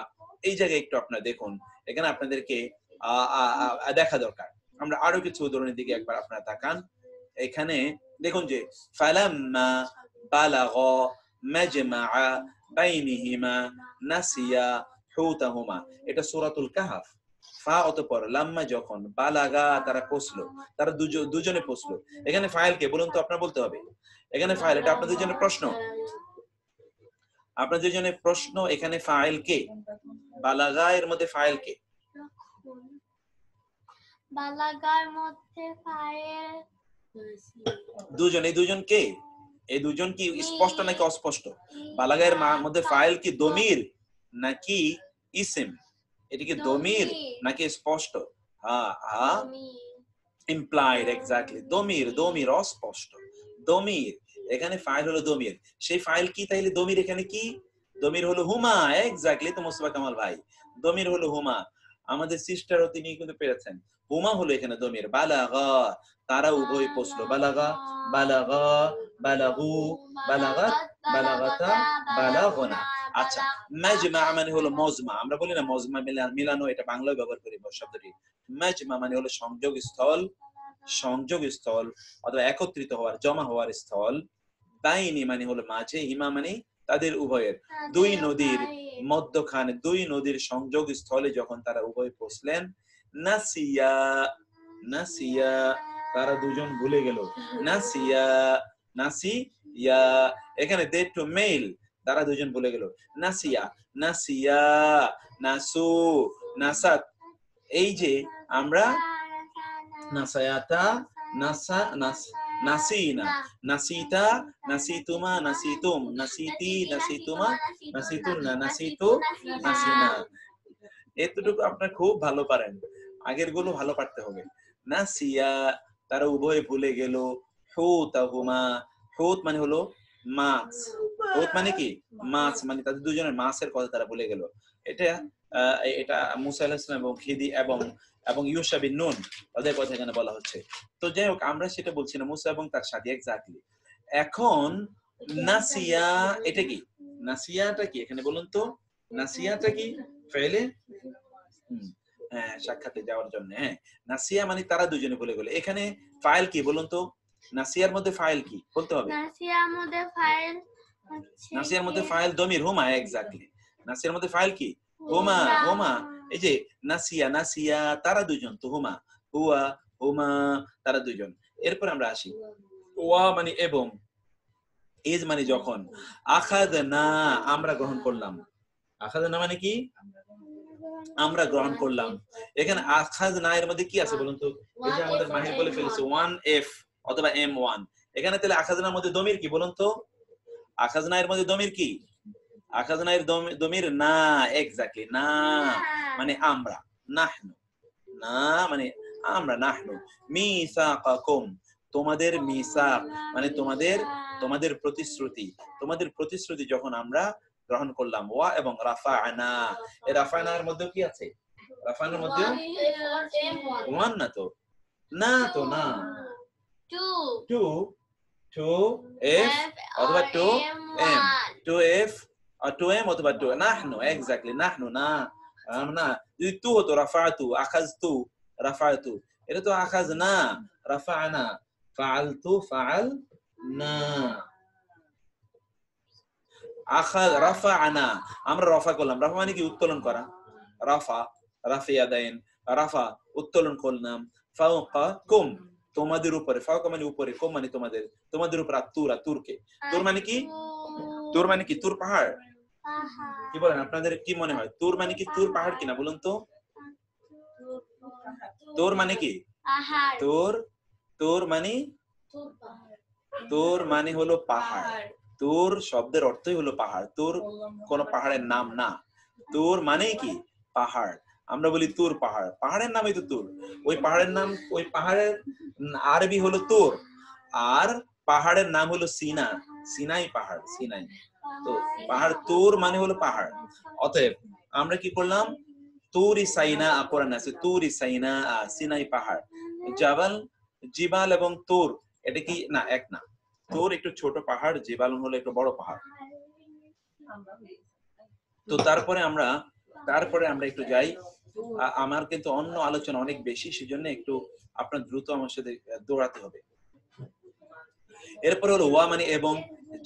এই জায়গায় একটু আপনারা দেখুন, এখানে আপনাদেরকে দেখা দরকার। আমরা আরো কিছু উদাহরণের দিকে একবার আপনারা তাকান। এখানে দেখুন যে ফালাম্মা বালাগা মাজমাআ বাইনিহিমা নাসিয়া হুতাহুমা, এটা সূরাতুল কাহফ। ফা অতঃপর লাম্মা যখন বালাগা তারা পৌঁছলো, তারা দুজনে পৌঁছলো। এখানে ফাইল কে বলুন তো, আপনার বলতে হবে। এখানে ফাইল, এটা আপনাদের জন্য প্রশ্ন, আপনাদের জন্য প্রশ্ন। এখানে ফাইল কে? বালাগা এর মধ্যে ফাইল কে? বালাগার মধ্যে ফাইল দুজন। এই দুজন কে? এই দুজন কি স্পষ্ট নাকি অস্পষ্ট? বালাগার মধ্যে ফাইল কি দমির নাকি ইসিম? এটা কি দমির নাকি স্পষ্ট? Implied, exactly. দমির, দমির অস্পষ্ট দমির। এখানে ফাইল হলো দমির। সেই ফাইল কি তাইলে? দমির এখানে কি? দমির হলো হুমা। এক্স্যাক্টলি তো মুস্তাফা কামাল ভাই, দমির হলো হুমা। আমাদের সিস্টারও তিনি কিন্তু পেরেছেন। হুমা হলো এখানে দমির। বালাগা তারা উভয় পৌঁছলো। বালাগা, বালাগা, বালাগু, বালাগাত, বালাগাতা, বালাগনা। আচ্ছা, মাজমা মানে হলো মজমা। আমরা বলি না মজমা মিলানো, এটা বাংলায় ব্যবহার করি শব্দটি। মাজমা মানে হলো সংযোগ স্থল, সংযোগ স্থল অথবা একত্রিত হওয়ার, জমা হওয়ার স্থল। বাইনি মানে হলো মাঝে, হিমা মানে তাদের উভয়ের। দুই নদীর মধ্যখানে, দুই নদীর সংযোগ স্থলে যখন তারা উভয় পৌঁছলেন। নাসিয়া, নাসিয়া তারা দুজন ভুলে গেল। নাসিয়া, নাসিয়া এখানে দে টু মেল, তারা দুজন ভুলে গেল। নাসিয়া, নাসিয়া, নাসু, নাসাত। এই যে আমরা নাসায়াতা, নাসা, নাসিনা, নাসিতা, নাসিতুমা, নাসিতুম, নাসিতি, নাসিতুমা, নাসিতুনা, নাসিতু, নাসিনা। এতটুকু আপনারা খুব ভালো পারেন, আগের গুলো ভালো পারতে হবে। নাসিয়া তারা উভয়ে ভুলে গেল। হুতাহুমা, হুত মানে হলো মাছ। হুত মানে কি? মাছ, মানে তাদের দুজনের মাছের কথা তারা ভুলে গেল। এটা মুসা আলাইহিস সালাম এবং খিদি এবং ইউশা বিন নুন তাদের কথা এখানে বলা হচ্ছে। তো যাই হোক, আমরা সেটা বলছি না, মুসা এবং তার সাথী। এক্স্যাক্টলি। এখন নাসিয়া এটা কি? নাসিয়াটা কি এখানে বলুন তো? নাসিয়াটা কি? ফেলে হ্যাঁ, সাক্ষাতে যাওয়ার জন্য। হ্যাঁ, নাসিয়া মানে তারা দুজনে ভুলে গেল। এখানে ফাইল কি বলুন তো? নাসিয়ার মধ্যে ফাইল কি বলতে হবে? নাসিয়ার মধ্যে ফাইল হচ্ছে, নাসিয়ার মধ্যে ফাইল দমির হুমা। এক্স্যাক্টলি। নাসিয়ার মধ্যে ফাইল কি? হুমা, হুমা। এই যে নাসিয়া, নাসিয়া তারা দুজন, তো হুমা, হুয়া, হুমা তারা দুজন। এরপর আমরা আসি ওয়া মানে এবং, ইজ মানে যখন, আখাযনা আমরা গ্রহণ করলাম। আখাযনা মানে কি? আমরা গ্রহণ করলাম। এখানে আখাযনা এর মধ্যে কি আছে বলুন তো? এই যে আমাদের মাহির বলে ফেলেছে 1f অথবা m1। এখানে তাহলে আখাযনার মধ্যে দমির কি বলুন তো? আখাযনা এর মধ্যে দমির কি? আখাযনা এর দমির না। এক্স্যাক্টলি, না মানে আমরা। নাহনু, না মানে আমরা। নাহনু মিসাকাকুম তোমাদের, মিসাক মানে তোমাদের প্রতিশ্রুতি। তোমাদের প্রতিশ্রুতি যখন আমরা গ্রহণ করলাম। ওয়া এবং রাফা'না, এই রাফা'নার মধ্যে কি আছে? রাফা'নার মধ্যে 1 না তো, না তো, না 2f অথবা 2m, 2f আর 2m অথবা 2 নাহনু। এক্স্যাক্টলি, নাহনু না, না। যদি তু হতো রাফা'তু, আখাযতু, রাফা'তু। এটা তো আখাযনা, রাফা'না, ফাআলতু, ফাআলনা। রাফা'না আমরা রফা করলাম। রাফা মানে কি? উত্তোলন করা। রাফা, রাফিয়াদাইন, রাফা উত্তোলন করলাম। ফাওকাকুম তোমাদের উপরে, ফাওকা মানে উপরে, কুম মানে তোমাদের, তোমাদের উপর। আতুরা, তুরকে। তুর মানে কি? তুর মানে কি? তুর পাহাড়। কি বলেন, আপনাদের কি মনে হয় তুর মানে কি? তুর পাহাড় কিনা বলুন তো? তুর মানে কি? তুর মানে, তুর মানে হলো পাহাড়। তুর শব্দের অর্থই হলো পাহাড়। তুর কোন পাহাড়ের নাম না। তুর মানে কি? পাহাড়। আমরা বলি তুর পাহাড়, পাহাড়ের নামই তো তুর। ওই পাহাড়ের নাম, ওই পাহাড়ের আরবি হলো তুর, আর পাহাড়ের নাম হলো সিনা, সিনাই পাহাড়, সিনাই। তো পাহাড় তুর মানে হলো পাহাড়। অতএব আমরা কি করলাম? তুরি সাইনা কোরআন আছে, তুরি সাইনা সিনাই পাহাড়। জাবাল, জিবাল এবং তুর এটা কি না? এক না। তুর একটু ছোট পাহাড়, জিবাল হলো একটু বড় পাহাড়। তো তারপরে আমরা একটু যাই। আমার কিন্তু অন্য আলোচনা অনেক বেশি, সেজন্য একটু আপনার দ্রুত আমার সাথে দৌড়াতে হবে। এরপর হলো ওয়া মানে এবং,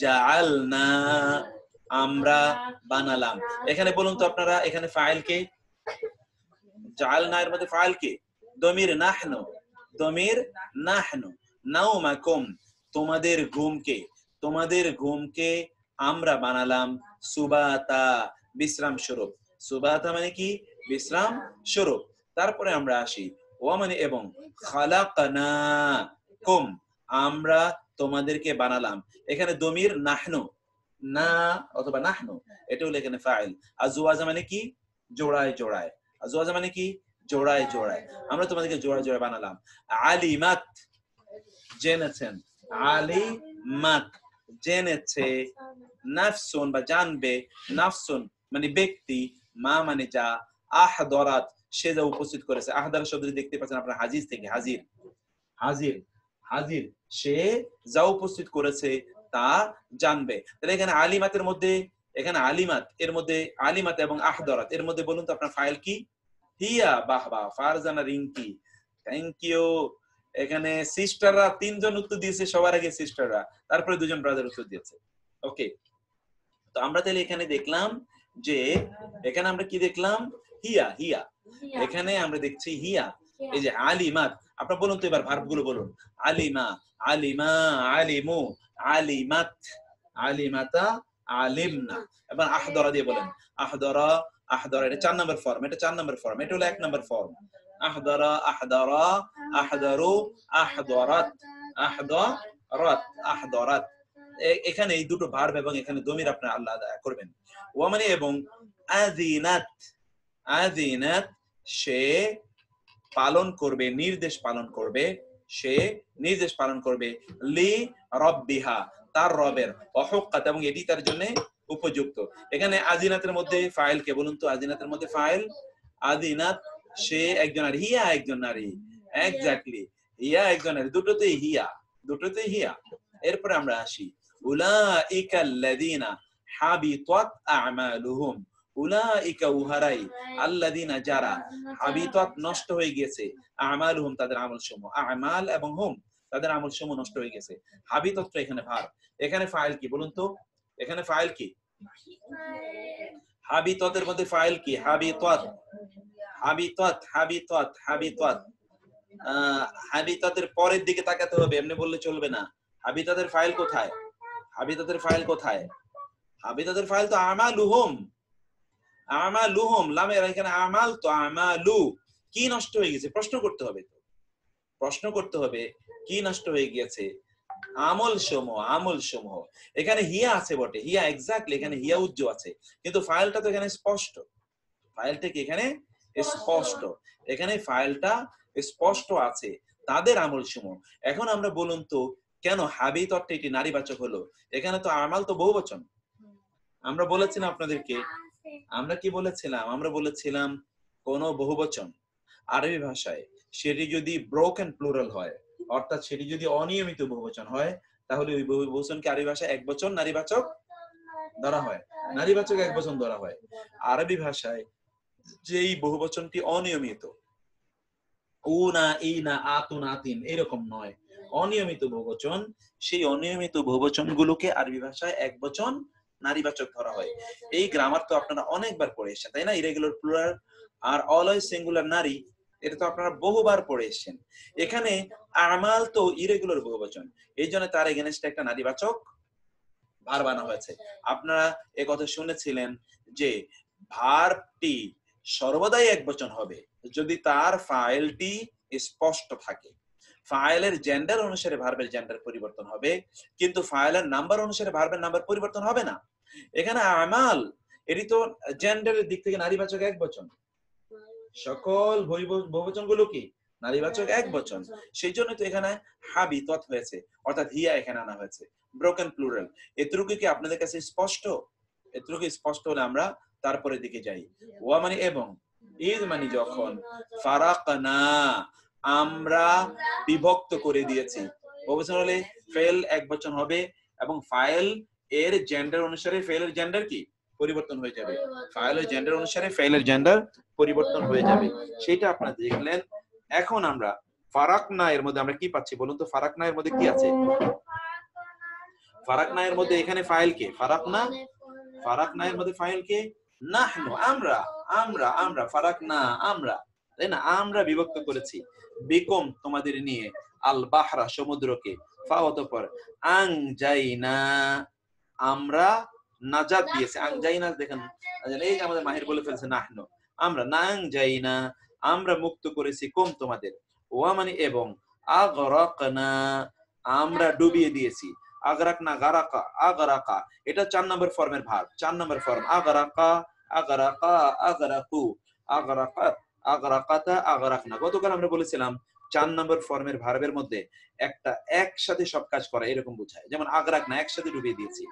জাআলনা আমরা বানালাম। এখানে বলুন তো আপনারা, এখানে ফাইল কে? জাআলনা এর মধ্যে ফাইল কে? দমির নাহনু, দমির নাহনু। নাওমাকুম, তোমাদের ঘুমকে, তোমাদের ঘুমকে আমরা বানালাম সুবাতা, বিশ্রাম স্বরূপ। সুবাতা মানে কি? বিশ্রাম স্বরূপ। তারপরে আমরা আসি ওয়া মানে এবং, খালাকনাকুম, আমরা তোমাদেরকে বানালাম। এখানে দমির নাহনু, না অথবা নাহনু, এটা হলো এখানে ফাইল। আজওয়াজা মানে কি? জোড়ায় জোড়ায়। আজওয়াজা মানে কি? জোড়ায় জোড়ায়। আমরা তোমাদেরকে জোড়ায় জোড়ায় বানালাম। আলিমাত, জেনেছেন। আলিমাত, জেনেছে। নাফসুন বা জানবে, নাফসুন মানে ব্যক্তি, মা মানে যা, আহদরাত সে যা উপস্থিত করেছে। আহদার শব্দটি দেখতে পাচ্ছেন আপনার হাজির থেকে, হাজির, হাজির, হাজির সে যা উপস্থিত করেছে তা জানবে। তাহলে এখানে আলিমাতের মধ্যে, এখানে আলিমাত এর মধ্যে, আলিমাত এবং আহদরাত এর মধ্যে বলুন তো আপনার ফাইল কি? হিয়া। বাহ বাহ, ফারজানা রিঙ্কি, থ্যাংক ইউ। এখানে সিস্টাররা 3 জন উত্তর দিয়েছে, সবার আগে সিস্টাররা, তারপরে 2 জন ব্রাদার উত্তর দিয়েছে। ওকে, তো আমরা তাহলে এখানে দেখলাম যে, এখানে আমরা কি দেখলাম? হিয়া, হিয়া। এখানে আমরা দেখছি হিয়া। এই যে আলিমাত, আপনারা বলুন তো এবার ভার্ব গুলো বলুন। আলিমা, আলিমা, আলিমু, আলিমাত, আলিমাতা, আলিমনা। এবার আহদরা দিয়ে বলেন। আহদরা, আহদরা, এটা 4 নম্বর ফর্ম, এটা 4 নম্বর ফর্ম, এটা হলো 1 নম্বর ফর্ম। আহদরা, আহদরা, আহদারু, আহদরাত, আহদরাত, আহদরাত। এখানে এই দুটো ভার্ব এবং এখানে দমির আপনি আলাদা করবেন। ওয়া মানে এবং, আযিনাত, আযিনাত সে পালন করবে, নির্দেশ পালন করবে, সে নির্দেশ পালন করবে। লি রব্বিহা, তার রবের, ওয়াহুক্কাত এবং এটি তার জন্য উপযুক্ত। এখানে আযিনাতের মধ্যে ফাইল কে বলুন তো? আযিনাতের মধ্যে ফাইল, আযিনাত সে একজন নারী, হিয়া একজন নারী। এক্স্যাক্টলি, হিয়া একজন নারী, দুটোতেই হিয়া, দুটোতেই হিয়া। এরপরে আমরা আসি উলাইকা আল্লাযিনা হাবিতাত আমালুহুম। উলাইকা উহারাই, আল্লাযিনা যারা, হাবিতাত নষ্ট হয়ে গেছে, আমালুহুম তাদের আমলসমূহ, আমাল এবং হুম তাদের আমলসমূহ নষ্ট হয়ে গেছে। হাবিতাত এখানে ভার্ব, এখানে ফাইল কি বলুন তো? এখানে ফাইল কি? হাবিতাতের মধ্যে ফাইল কি? Habitat, habitat, habitat, habitat. হাবিতাতের পরের দিকে তাকাতে হবে, এমনি বললে চলবে না। হাবিতাতের ফাইল কোথায়? হাবিতাতের ফাইল কোথায়? হাবিতাতের ফাইল তো আমালুহুম, আমালুহুম, লামের এখানে আমাল তো আমালু। কি নষ্ট হয়ে গেছে? প্রশ্ন করতে হবে তো, প্রশ্ন করতে হবে কি নষ্ট হয়ে গিয়েছে? আমল সমূহ, আমল সমূহ। এখানে হিয়া আছে বটে, হিয়া এক্স্যাক্টলি, এখানে হিয়া উজ্জ আছে, কিন্তু ফাইলটা তো এখানে স্পষ্ট। ফাইলটা কি এখানে স্পষ্ট? এখানে ফাইলটা স্পষ্ট আছে, তাদের আমল সমূহ। এখন আমরা বলুন তো কেন হাবিত অর্থে এটি নারীবাচক হলো? এখানে তো আমাল তো বহুবচন। আমরা বলেছিলাম আপনাদেরকে, আমরা কি বলেছিলাম? আমরা বলেছিলাম কোন বহুবচন আরবি ভাষায় সেটি যদি ব্রোকেন প্লুরাল হয়, অর্থাৎ সেটি যদি অনিয়মিত বহুবচন হয়, তাহলে ওই বহুবচনকে আরবি ভাষায় একবচন নারীবাচক ধরা হয়, নারীবাচক একবচন ধরা হয়। আরবি ভাষায় যেই বহুবচনটি অনিয়মিত, উনা, ইনা, আতুন, আতিন এরকম নয়, অনিয়মিত বহুবচন, সেই অনিয়মিত বহুবচন গুলোকে আরবি ভাষায় একবচন নারীবাচক ধরা হয়। এই গ্রামার তো আপনারা অনেকবার পড়ে এসেছেন, তাই না? Irregular plural are always singular নারী, এটা তো আপনারা বহুবার পড়ে এসেছেন। এখানে আমাল তো ইরেগুলার বহুবচন, এই জন্য তার এগেনস্টে একটা নারীবাচক ভার্ব আনা হয়েছে। আপনারা এ কথা শুনেছিলেন যে ভার্বটি সর্বদাই একবচন হবে যদি তার ফাইলটি স্পষ্ট থাকে। ফাইলের জেন্ডার অনুসারে ভার্বের জেন্ডার পরিবর্তন হবে, কিন্তু ফাইলের নাম্বার অনুসারে ভার্বের নাম্বার পরিবর্তন হবে না। এখানে আমাল, এটি তো জেন্ডারের দিক থেকে নারীবাচক একবচন, সকল বহুবচন গুলো কি নারীবাচক একবচন। সেই জন্য তো এখানে হাবিতাত হয়েছে, অর্থাৎ হিয়া এখানে আনা হয়েছে, ব্রোকেন প্লুরাল। এতটুকু কি আপনাদের কাছে স্পষ্ট? এতটুকু স্পষ্ট হলে আমরা তারপরের দিকে যাই। ওয়া মানে এবং, ঈদ মানে যখন, ফারাকনা আমরা বিভক্ত করে দিয়েছি। বহুবচন হলে ফেল একবচন হবে এবং ফাইল এর জেন্ডার অনুসারে ফেলের জেন্ডার কি পরিবর্তন হয়ে যাবে, ফাইলের জেন্ডার অনুসারে ফেলের জেন্ডার পরিবর্তন হয়ে যাবে। সেটা আপনারা দেখলেন। এখন আমরা ফারাকনা এর মধ্যে আমরা কি পাচ্ছি বলুন তো? ফারাকনা এর মধ্যে কি আছে? ফারাকনা এর মধ্যে এখানে ফাইল কে? ফারাকনা, ফারাকনা এর মধ্যে ফাইল কে? নাহনু, আমরা, আমরা, আমরা, ফারাকনা আমরা। তাই না? আমরা বিভক্ত করেছি বিকুম তোমাদের নিয়ে, আল বাহরা সমুদ্রকে, ফা অতঃপর আং জাইনা আমরা নাজাত দিয়েছি। আং জাইনা দেখেন এই যে আমাদের মাহির বলে ফেলছে নাহনু, আমরা নাং জাইনা আমরা মুক্ত করেছি কুম তোমাদের, ওয়া মানে এবং, আগরাকনা আমরা ডুবিয়ে দিয়েছি, আগরাকনা গারাকা আগরাকা এটা 4 নম্বর ফর্মের ভার্ব, 4 নম্বর ফর্ম আগরাকা আগরাকা আগরাকু আগরাকাত আগরাকাতা আগরাকনা। গতকাল আমরা বলেছিলাম 4 নম্বর ফর্মের ভার্বের মধ্যে একটা একসাথে সব কাজ করা এরকম বোঝায়, যেমন আগরাকনা একসাথে ডুবিয়ে দিয়েছি,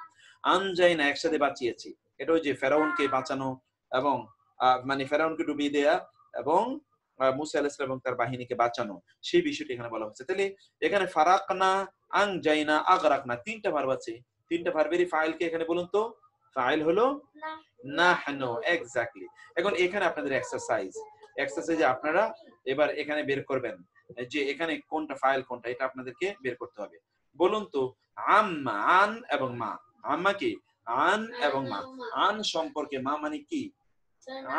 আনজাইনা একসাথে বাঁচিয়েছি, এটা ওই যে ফেরাউনকে বাঁচানো এবং মানে ফেরাউনকে ডুবিয়ে দেয়া এবং মুসা আলাইহিস সালাম এবং তার বাহিনীকে বাঁচানো, সেই বিষয়টি এখানে বলা হচ্ছে। তাহলে এখানে ফারাকনা আনজাইনা আগরাকনা তিনটা ভার্ব আছে, তিনটা ভার্বেরই ফাইল কে এখানে বলুন তো? ফাইল হলো নাহনু, এক্স্যাক্টলি। এখন এখানে আপনাদের এক্সারসাইজে আপনারা এবার এখানে বের করবেন যে এখানে কোনটা ফাইল কোনটা, এটা আপনাদেরকে বের করতে হবে। বলুন তো আম্মা, আন এবং মা। আম্মা কি? আন এবং মা। আন সম্পর্কে, মা মানে কি?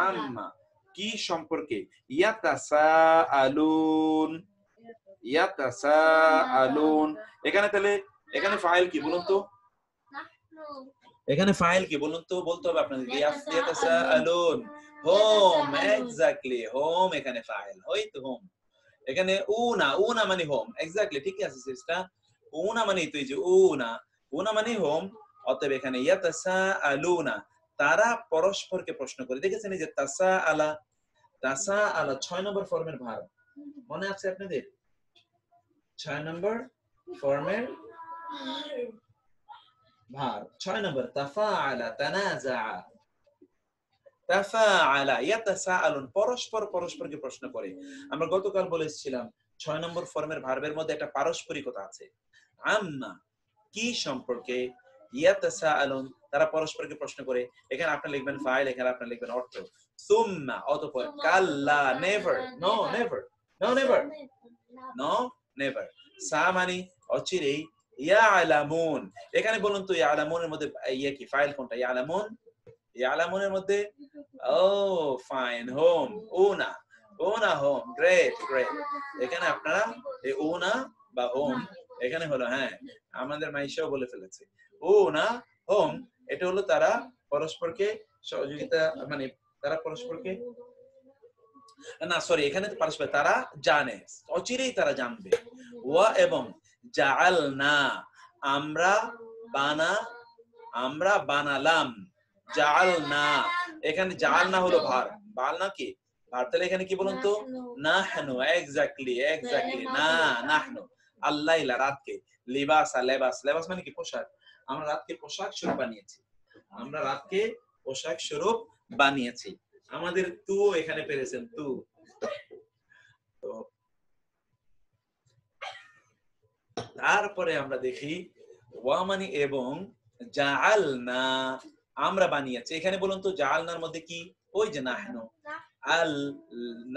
আম্মা। কি সম্পর্কে? ইয়াতাসাআলুন, ইয়াতাসাআলুন। এখানে তাহলে এখানে ফাইল কি বলুন তো? এখানে ফাইল কি বলুন তো? বলতে হবে আপনাদের ইয়াতাসাআলুন, হোম, এক্স্যাক্টলি হোম এখানে ফাইল, ওই তো হোম। এখানে উনা, উনা মানে হোম, এক্স্যাক্টলি ঠিক আছে সিস্টার, উনা মানে তো এই যে উনা, উনা মানে হোম। অতএব এখানে ইয়াতাসাআলুনা তারা পরস্পরকে প্রশ্ন করে। দেখেছেন এই যে তাসাআলা, তাসাআলা 6 নম্বর ফর্মের ভার্ব, মনে আছে আপনাদের? 6 নম্বর ফর্মের ভার্ব, 6 নম্বর তাফাআলা তানাজাআ তাফাআলা ইয়াতাসাআলুন পরস্পরকে প্রশ্ন করে। আমরা গতকাল বলেছিলাম 6 নম্বর ফর্মের ভার্বের মধ্যে একটা পারস্পরিকতা আছে। আম্মা কি সম্পর্কে, ইয়াতাসাআলুন তারা পরস্পরকে প্রশ্ন করে। এখানে আপনি লিখবেন ফাইল, এখানে আপনি লিখবেন অর্থ। সুম্মা অতঃপর, কাল্লা never, no never, no never, no never. সা মানে অচিরেই, ইয়ালামুন এখানে বলুন তো ইয়ালামুনের মধ্যে ইয়া কি ফাইল কোনটা? ইয়ালামুন, ইয়ালামুনের মধ্যে ও ফাইন হোম, উনা, উনা হোম, গ্রেট গ্রেট। এখানে আপনারা এই উনা বা হোম এখানে হলো, হ্যাঁ আমাদের মাইশাও বলে ফেলেছে উনা হোম, এটা হলো তারা পরস্পরকে সহযোগিতা, মানে তারা পরস্পরকে না সরি এখানে তো পারস্পর তারা জানে, অচিরেই তারা জানবে। ওয়া এবং জাআলনা আমরা আমরা বানালাম, জাআলনা এখানে জাআলনা হলো ভার্ব, বালনা কি ভার্ব, তাহলে এখানে কি বলুন তো? নাহনু, এক্স্যাক্টলি এক্স্যাক্টলি না নাহনু। আল্লাইলা রাতকে, লিবাসা লেবাস, লেবাস মানে কি পোশাক, আমরা রাতকে পোশাক স্বরূপ বানিয়েছি, আমরা রাতকে পোশাক স্বরূপ বানিয়েছি। আমাদের তু এখানে পেরেছেন তু। তো তারপরে আমরা দেখি ওয়া মানে এবং, জাআলনা আমরা বানিয়েছি। এখানে বলুন তো জাআলনার মধ্যে কি? ওই যে নাহনু। আল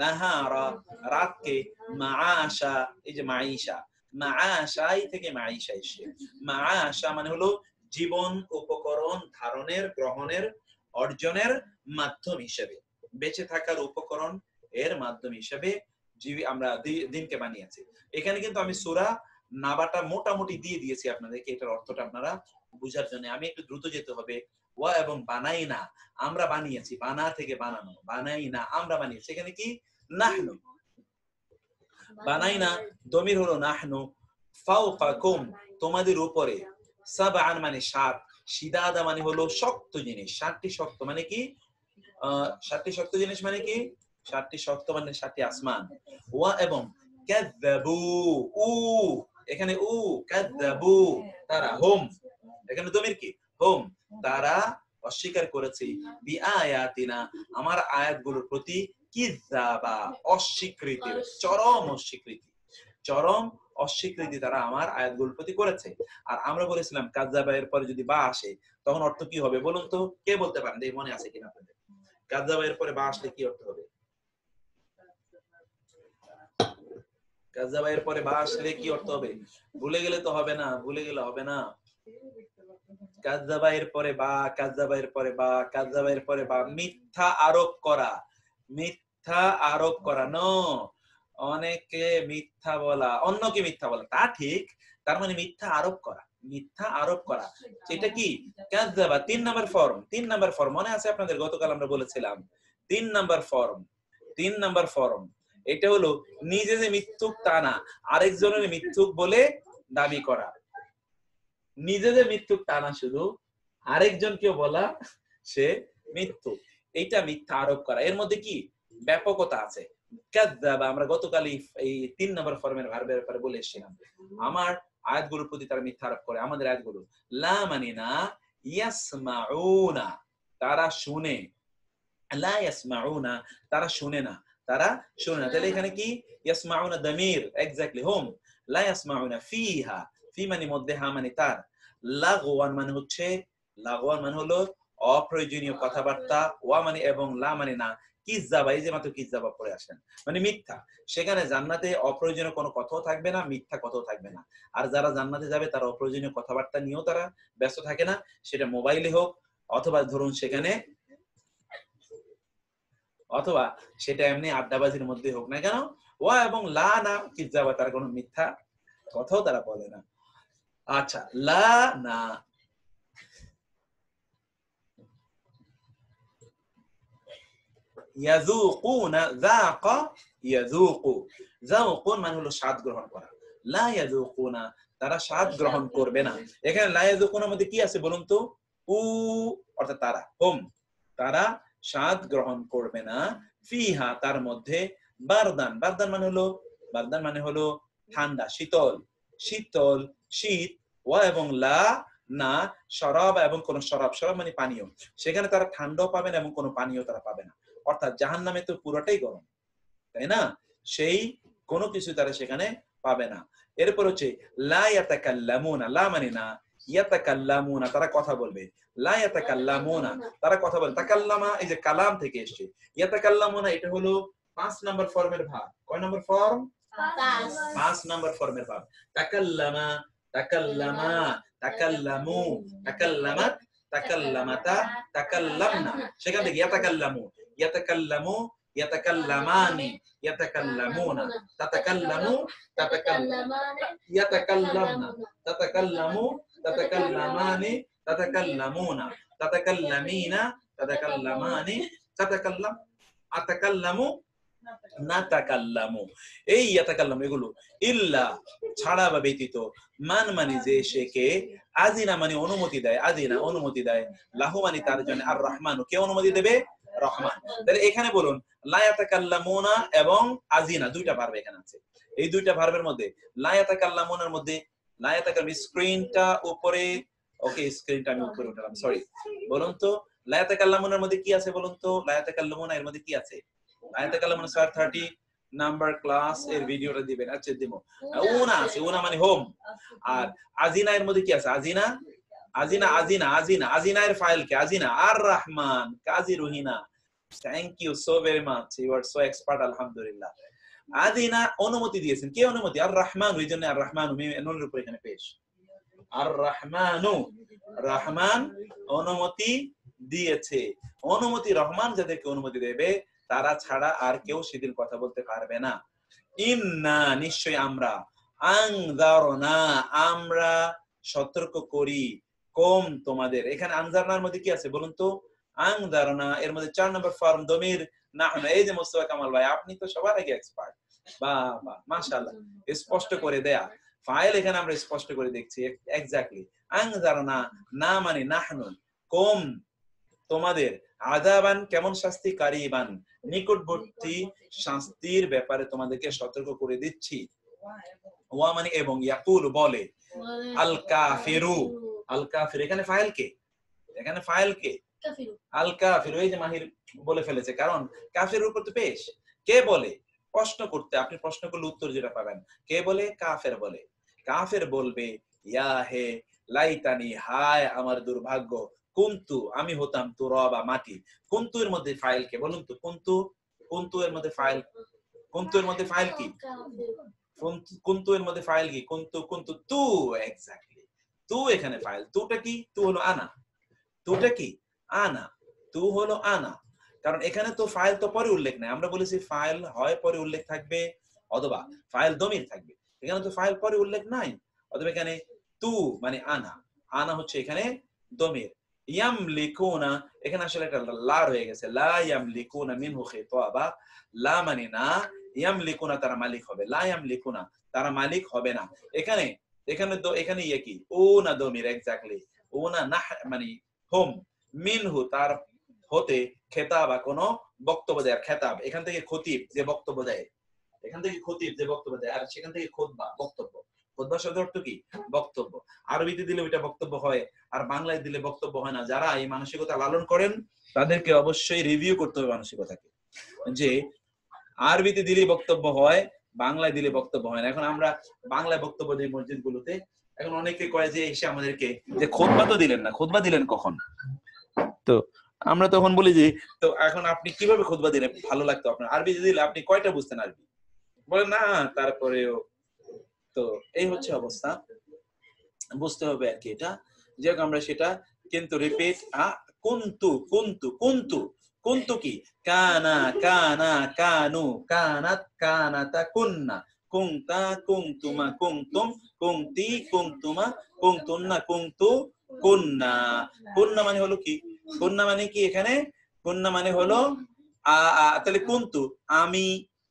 নাহারা রাতকে, মাআশা এই যে মাঈশা, মাআশাই থেকে মাঈশা এসে, মাআশা মানে হলো জীবন উপকরণ ধারণের, গ্রহণের, অর্জনের মাধ্যম হিসেবে, বেঁচে থাকার উপকরণ এর মাধ্যম হিসেবে আমরা দিনকে বানিয়েছি। এখানে কিন্তু আমি সূরা নাবাটা মোটামুটি দিয়ে দিয়েছি আপনাদেরকে, এটার অর্থটা আপনারা বুঝার জন্য। আমি একটু দ্রুত যেতে হবে। ওয়া এবং বানাইনা আমরা বানিয়েছি, বানা থেকে বানানো, বানাইনা আমরা বানিয়েছি। এখানে কি? নাহনু, বানাইনা দমির হলো নাহনু, ফাওকাকুম তোমাদের উপরে, সাবআন মানে 7, শিদাদা মানে হলো শক্ত জিনিস, 7টি শক্ত মানে কি? 7টি শক্ত জিনিস মানে কি? 7টি শক্ত মানে 7টি আসমান। ওয়া এবং কাযাবু উ এখানে উ কাযাবু তারা, হোম এখানে দমির কি? হোম তারা অস্বীকার করেছে, বিআয়াতিনা আমার আয়াতগুলোর প্রতি, কিযাবা অস্বীকৃতি, চরম অস্বীকৃতি, চরম অস্বীকৃতি তারা আমার আয়াতগুলোর প্রতি করেছে। আর আমরা বলেছিলাম কাযাবা এর পরে যদি বা আসে তখন অর্থ কি হবে বলুন তো? কে বলতে পারেন? এই মনে আছে কিনা আপনাদের? কাযাবা এর পরে বা আসলে কি অর্থ হবে? কাযাবা এর পরে বা আসলে কি অর্থ হবে? ভুলে গেলে তো হবে না, ভুলে গেলে হবে না। কাযাবা এর পরে বা, কাযাবা এর পরে বা, কাযাবা এর পরে বা, মিথ্যা আরোপ করা, মিথ্যা আরোপ করা। নো, অনেকে মিথ্যা বলা, অন্যকে মিথ্যা বলা, তা ঠিক, তার মানে মিথ্যা আরোপ করা, মিথ্যা আরোপ করা। এটা কি কাযাবা, 3 নাম্বার ফর্ম। 3 নাম্বার ফর্ম মনে আছে আপনাদের, গতকাল আমরা বলেছিলাম 3 নাম্বার ফর্ম। 3 নাম্বার ফর্ম এটা হলো নিজে যে মিথ্যুক তা না, আরেকজনের মিথ্যুক বলে দাবি করা। নিজে যে মিথ্যুক তা না, শুধু আরেকজনকে বলা সে মিথ্যুক, এইটা মিথ্যা আরোপ করা। এর মধ্যে কি ব্যাপকতা আছে। কাযাবা আমরা গতকালই এই 3 নম্বর ফর্মের ভার্বের ব্যাপারে বলে এসেছিলাম। আমার আয়াতগুলোর প্রতি তারা মিথ্যা আরোপ করে। আমাদের আয়াতগুলো লা মানে না, ইয়াসমাউনা তারা শুনে, লা ইয়াসমাউনা তারা শুনে না, তারা শুনে না। তাহলে এখানে কি ইয়াসমাউনা দামির, এক্স্যাক্টলি হোম। লা ইয়াসমাউনা ফিহা, ফি মানে মধ্যে, হা মানে তার। লাগওয়ান মানে হচ্ছে, লাগওয়ান মানে হলো অপ্রয়োজনীয় কথাবার্তা, ওয়া মানে এবং, লা মানে না। কিযাবা, এই যে মাত্র কিযাবা পড়ে আসেন মানে মিথ্যা। সেখানে জান্নাতে অপ্রয়োজনীয় কোনো কথাও থাকবে না, মিথ্যা কথাও থাকবে না। আর যারা জান্নাতে যাবে তারা অপ্রয়োজনীয় কথাবার্তা নিয়েও তারা ব্যস্ত থাকে না, সেটা মোবাইলে হোক অথবা ধরুন সেখানে, অথবা সেটা এমনি আড্ডাবাজির মধ্যে হোক না কেন, ওয়া এবং লা না কিযাবা, তারা কোনো মিথ্যা কথাও তারা বলে না। আচ্ছা, লা না ইয়াযুকুনা, যাকা ইয়াযুকু, যাওকুন মানে হলো স্বাদ গ্রহণ করা। লা ইয়াযুকুনা তারা স্বাদ গ্রহণ করবে না। এখানে লা ইয়াযুকুনার মধ্যে কি আছে বলুন তো? উ অর্থাৎ তারা, হুম তারা স্বাদ গ্রহণ করবে না, ফিহা তার মধ্যে, বারদান, বারদান মানে হলো, বারদান মানে হলো ঠান্ডা, শীতল, শীতল শীত, ওয়া এবং লা না শরাব এবং কোন শরাব, শরাব মানে পানীয়, সেখানে তারা ঠান্ডাও পাবে না এবং কোনো পানীয় তারা পাবে না। অর্থাৎ জাহান্নামে তো পুরোটাই গরম, তাই না? সেই কোনো কিছু তারা সেখানে পাবে না। এরপর হচ্ছে লা ইয়াতাকাল্লামুনা, লা মানে না, ইয়াতাকাল্লামুনা তারা কথা বলবে, লা ইয়াতাকাল্লামুনা তারা কথা বলবে। তাকাল্লামা এই যে কালাম থেকে এসেছে, ইয়াতাকাল্লামুনা এটা হলো 5 নাম্বার ফর্মের ভাব। কয় নাম্বার ফর্ম? 5 নাম্বার ফর্মের ভাব। তাকাল্লামা, তাকাল্লামা, তাকাল্লামু, তাকাল্লামাত, তাকাল্লামাতা, তাকাল্লামনা। সেখান থেকে ইয়াতাকাল্লামু, ইয়াতাকাল্লামু, ইয়াতাকাল্লামানি, ইয়াতাকাল্লামুনা, তাতাকাল্লামু, তাতাকাল্লামানি, ইয়াতাকাল্লামনা, তাতাকাল্লামু, তাতাকাল্লামানি, তাতাকাল্লামুনা, তাতাকাল্লামিনা, তাতাকাল্লামানি, তাতাকাল্লাম, আতাকাল্লামু, নাতাকাল্লামু। এই ইয়াতাকাল্লামু এগুলো ইল্লা ছাড়া বা ব্যতীত, মান মানে যে সে কে, আজিনা মানে অনুমতি দেয়, আজিনা অনুমতি দেয়, লাহু মানে তার জন্য, আর রহমানু কে অনুমতি দেবে? রহমান। তাহলে এখানে বলুন লা ইয়াতাকাল্লামুনা এবং আজিনা দুইটা ভার্ব এখানে আছে। এই দুইটা ভার্বের মধ্যে লা ইয়াতাকাল্লামুনার মধ্যে, লা ইয়াতাকাল্লাম স্ক্রিনটা উপরে, ওকে স্ক্রিনটা আমি উপরে উঠালাম, সরি। বলুন তো লা ইয়াতাকাল্লামুনার মধ্যে কি আছে বলুন তো? লা ইয়াতাকাল্লামুনা এর মধ্যে কি আছে? লা ইয়াতাকাল্লামুনা স্যার 30 নাম্বার ক্লাস এর ভিডিওটা দিবেন। আচ্ছা দিব। উনা আছে, উনা মানে হোম। আর আজিনা এর মধ্যে কি আছে? আজিনা, আজিনা, আজিনা, আজিনা, আজিনা এর ফাইল কে? আজিনা আর Rahman, Kazi Ruhina. Thank you so very much, you are so expert, আলহামদুলিল্লাহ। আদিনা অনুমতি দিয়েছেন, কে অনুমতি? আর রহমান, ওই জন্য আর রহমান নুনের উপর এখানে পেশ। আর রহমানু, রহমান অনুমতি দিয়েছে। অনুমতি, রহমান যাদেরকে অনুমতি দেবে তারা ছাড়া আর কেউ সেদিন কথা বলতে পারবে না। ইন্না নিশ্চয় আমরা, আনজারনা আমরা সতর্ক করি, কম তোমাদের। এখানে আনজারনার মধ্যে কি আছে বলুন তো? আনজারনা এর মধ্যে 4 নম্বর ফর্ম দমির নাহনু। এই যে মুস্তাফা কামাল ভাই, আপনি তো সবার আগে এক্সপার্ট, বাহ বাহ মাশাআল্লাহ, স্পষ্ট করে দেয়া ফাইল এখানে আমরা স্পষ্ট করে দেখছি এক্স্যাক্টলি। আনজারনা না মানে নাহনু কম তোমাদের, আযাবান কেমন শাস্তি, কারিবান নিকটবর্তী শাস্তির ব্যাপারে তোমাদেরকে সতর্ক করে দিচ্ছি। ওয়া মানে এবং, ইয়াকুল বলে, আল কাফিরু, আল কাফির এখানে ফাইল কে? এখানে ফাইল কে? আল কাফির। এই যে মাহির বলে ফেলেছে, কারণ কাফিরের উপর তো পেশ। কে বলে? প্রশ্ন করতে, আপনি প্রশ্ন করলে উত্তর যেটা পাবেন। কে বলে? কাফের বলে। কাফের বলবে ইয়া হে লাইতানি, হায় আমার দুর্ভাগ্য, কুনতু আমি হতাম, তুরাবা মাটি। কুনতু এর মধ্যে ফাইল কে বলুন তো? কুনতু, কুনতু এর মধ্যে ফাইল, কুনতু এর মধ্যে ফাইল কি? কুনতু এর মধ্যে ফাইল কি? কুনতু, কুনতু তু, এক্স্যাক্টলি তু এখানে ফাইল। তুটা কি? তু হলো আনা, তুটা কি? আনা, তু হলো আনা। কারণ এখানে তো ফাইল তো পরে উল্লেখ নাই। আমরা বলেছি ফাইল হয় পরে উল্লেখ থাকবে অথবা ফাইল দমির থাকবে। এখানে তো ফাইল পরে উল্লেখ নাই, অথবা এখানে তু মানে আনা, আনা হচ্ছে এখানে দমির। ইয়ামলিকুনা এখানে আসলে একটা লা রয়ে গেছে, লা ইয়ামলিকুনা মিনহু খিতাবা, লা মানে না, ইয়ামলিকুনা তারা মালিক হবে, লা ইয়ামলিকুনা তারা মালিক হবে না। এখানে এখানে ইয়ে কি ও না দমির, এক্স্যাক্টলি ও না না মানে হুম, মিনহু তার হতে খেতাবা কোনো বক্তব্য দেয়। খেতাব এখান থেকে খতিব যে বক্তব্য দেয়, এখান থেকে খতিব যে বক্তব্য দেয়, আর সেখান থেকে খুতবা বক্তব্য। খুতবা শব্দের অর্থ কি? বক্তব্য। আরবিতে দিলে ওইটা বক্তব্য হয়, আর বাংলায় দিলে বক্তব্য হয় না। যারা এই মানসিকতা লালন করেন তাদেরকে অবশ্যই রিভিউ করতে হবে মানসিকতাকে, যে আরবিতে দিলে বক্তব্য হয়, বাংলায় দিলে বক্তব্য হয় না। এখন আমরা বাংলায় বক্তব্য দিই মসজিদ গুলোতে, এখন অনেকে কয় যে এসে আমাদেরকে যে খুতবা তো দিলেন না, খুতবা দিলেন কখন? তো আমরা তখন বলি যে তো এখন আপনি কিভাবে খুতবা দিলেন, ভালো লাগতো আপনার আরবিতে দিলে, আপনি কয়টা বুঝতেন আরবি? বলে না, তারপরেও তো এই হচ্ছে অবস্থা, বুঝতে হবে আর কি। এটা যে আমরা সেটা কিন্তু রিপিট কুনতু কুনতু কুনতু কুনতু কি কানা কানা কানু কানাত কানাতা কুননা কুনতা কুনতুমা কুনতুম কুনতি কুনতুমা কুনতুন্না কুনতু কুননা। কুননা মানে হলো কি? কুননা মানে কি? এখানে কুননা মানে হলো তাহলে কুনতু আমি